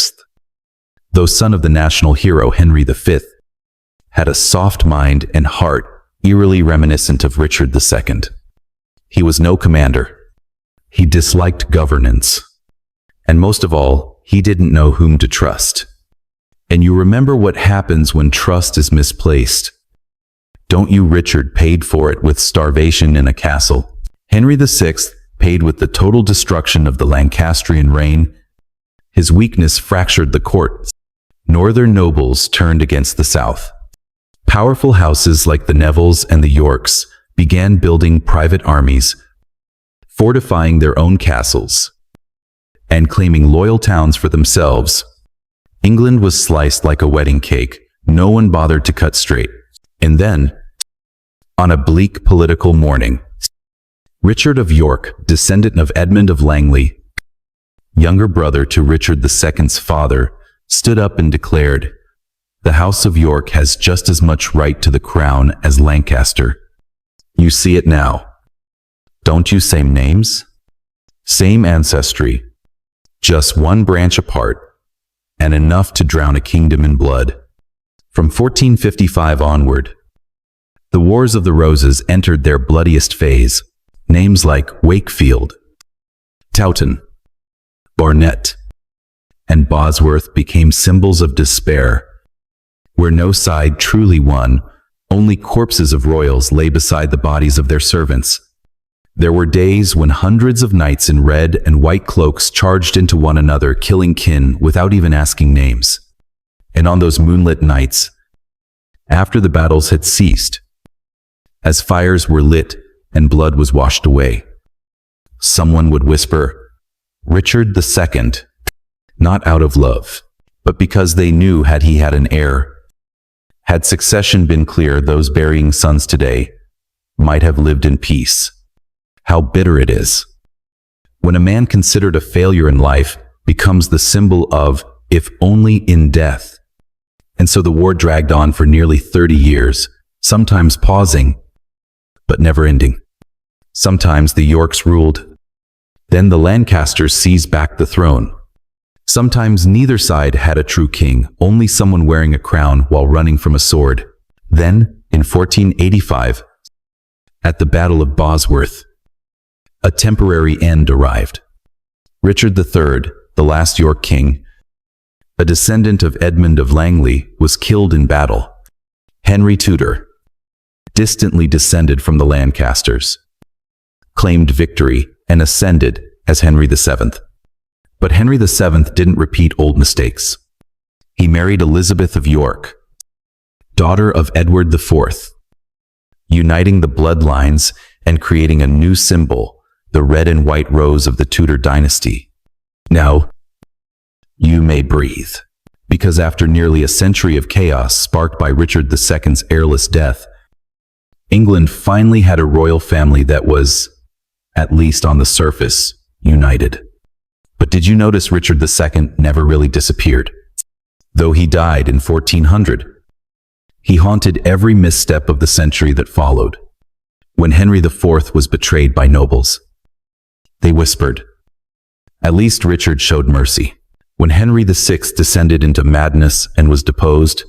S1: though son of the national hero Henry V, had a soft mind and heart eerily reminiscent of Richard II. He was no commander. He disliked governance. And most of all, he didn't know whom to trust. And you remember what happens when trust is misplaced. Don't you? Richard paid for it with starvation in a castle. Henry VI paid with the total destruction of the Lancastrian reign. His weakness fractured the court. Northern nobles turned against the South. Powerful houses like the Nevilles and the Yorks began building private armies, fortifying their own castles, and claiming loyal towns for themselves. England was sliced like a wedding cake. No one bothered to cut straight. And then, on a bleak political morning, Richard of York, descendant of Edmund of Langley, younger brother to Richard II's father, stood up and declared, "The House of York has just as much right to the crown as Lancaster." You see it now. Don't you? Same names, same ancestry, just one branch apart, and enough to drown a kingdom in blood. From 1455 onward, the Wars of the Roses entered their bloodiest phase. Names like Wakefield, Towton, Barnet, and Bosworth became symbols of despair. Where no side truly won, only corpses of royals lay beside the bodies of their servants. There were days when hundreds of knights in red and white cloaks charged into one another, killing kin without even asking names. And on those moonlit nights, after the battles had ceased, as fires were lit and blood was washed away, someone would whisper, "Richard II," not out of love, but because they knew had he had an heir. Had succession been clear, those burying sons today might have lived in peace. How bitter it is when a man considered a failure in life becomes the symbol of, if only in death. And so the war dragged on for nearly 30 years, sometimes pausing, but never ending. Sometimes the Yorks ruled, then the Lancasters seized back the throne. Sometimes neither side had a true king, only someone wearing a crown while running from a sword. Then, in 1485, at the Battle of Bosworth, a temporary end arrived. Richard III, the last York king, a descendant of Edmund of Langley, was killed in battle. Henry Tudor, distantly descended from the Lancasters, claimed victory and ascended as Henry VII. But Henry VII didn't repeat old mistakes. He married Elizabeth of York, daughter of Edward IV, uniting the bloodlines and creating a new symbol, the red and white rose of the Tudor dynasty. Now, you may breathe, because after nearly a century of chaos sparked by Richard II's heirless death, England finally had a royal family that was, at least on the surface, united. But did you notice Richard II never really disappeared? Though he died in 1400, he haunted every misstep of the century that followed. When Henry IV was betrayed by nobles, they whispered, "At least Richard showed mercy." When Henry VI descended into madness and was deposed,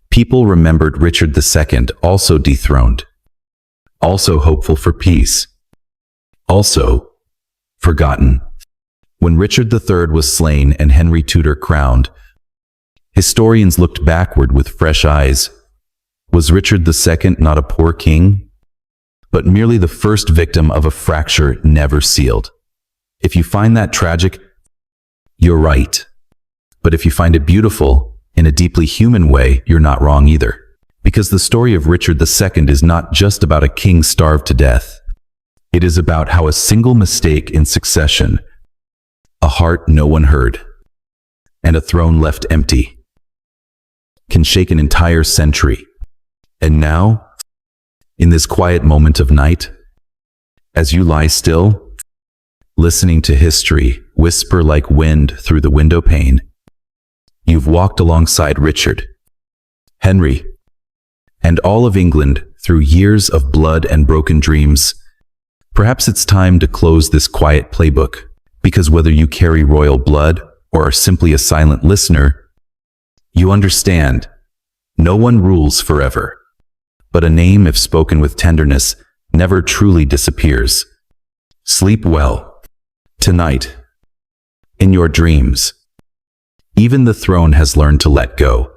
S1: people remembered Richard II also dethroned, also hopeful for peace, also forgotten. When Richard III was slain and Henry Tudor crowned, historians looked backward with fresh eyes. Was Richard II not a poor king, but merely the first victim of a fracture never sealed? If you find that tragic, you're right. But if you find it beautiful, in a deeply human way, you're not wrong either. Because the story of Richard II is not just about a king starved to death. It is about how a single mistake in succession, a heart no one heard, and a throne left empty, can shake an entire century. And now, in this quiet moment of night, as you lie still, listening to history whisper like wind through the window pane. You've walked alongside Richard, Henry, and all of England through years of blood and broken dreams. Perhaps it's time to close this quiet playbook, because whether you carry royal blood or are simply a silent listener, you understand, no one rules forever. But a name, if spoken with tenderness, never truly disappears. Sleep well. Tonight. In your dreams. Even the throne has learned to let go.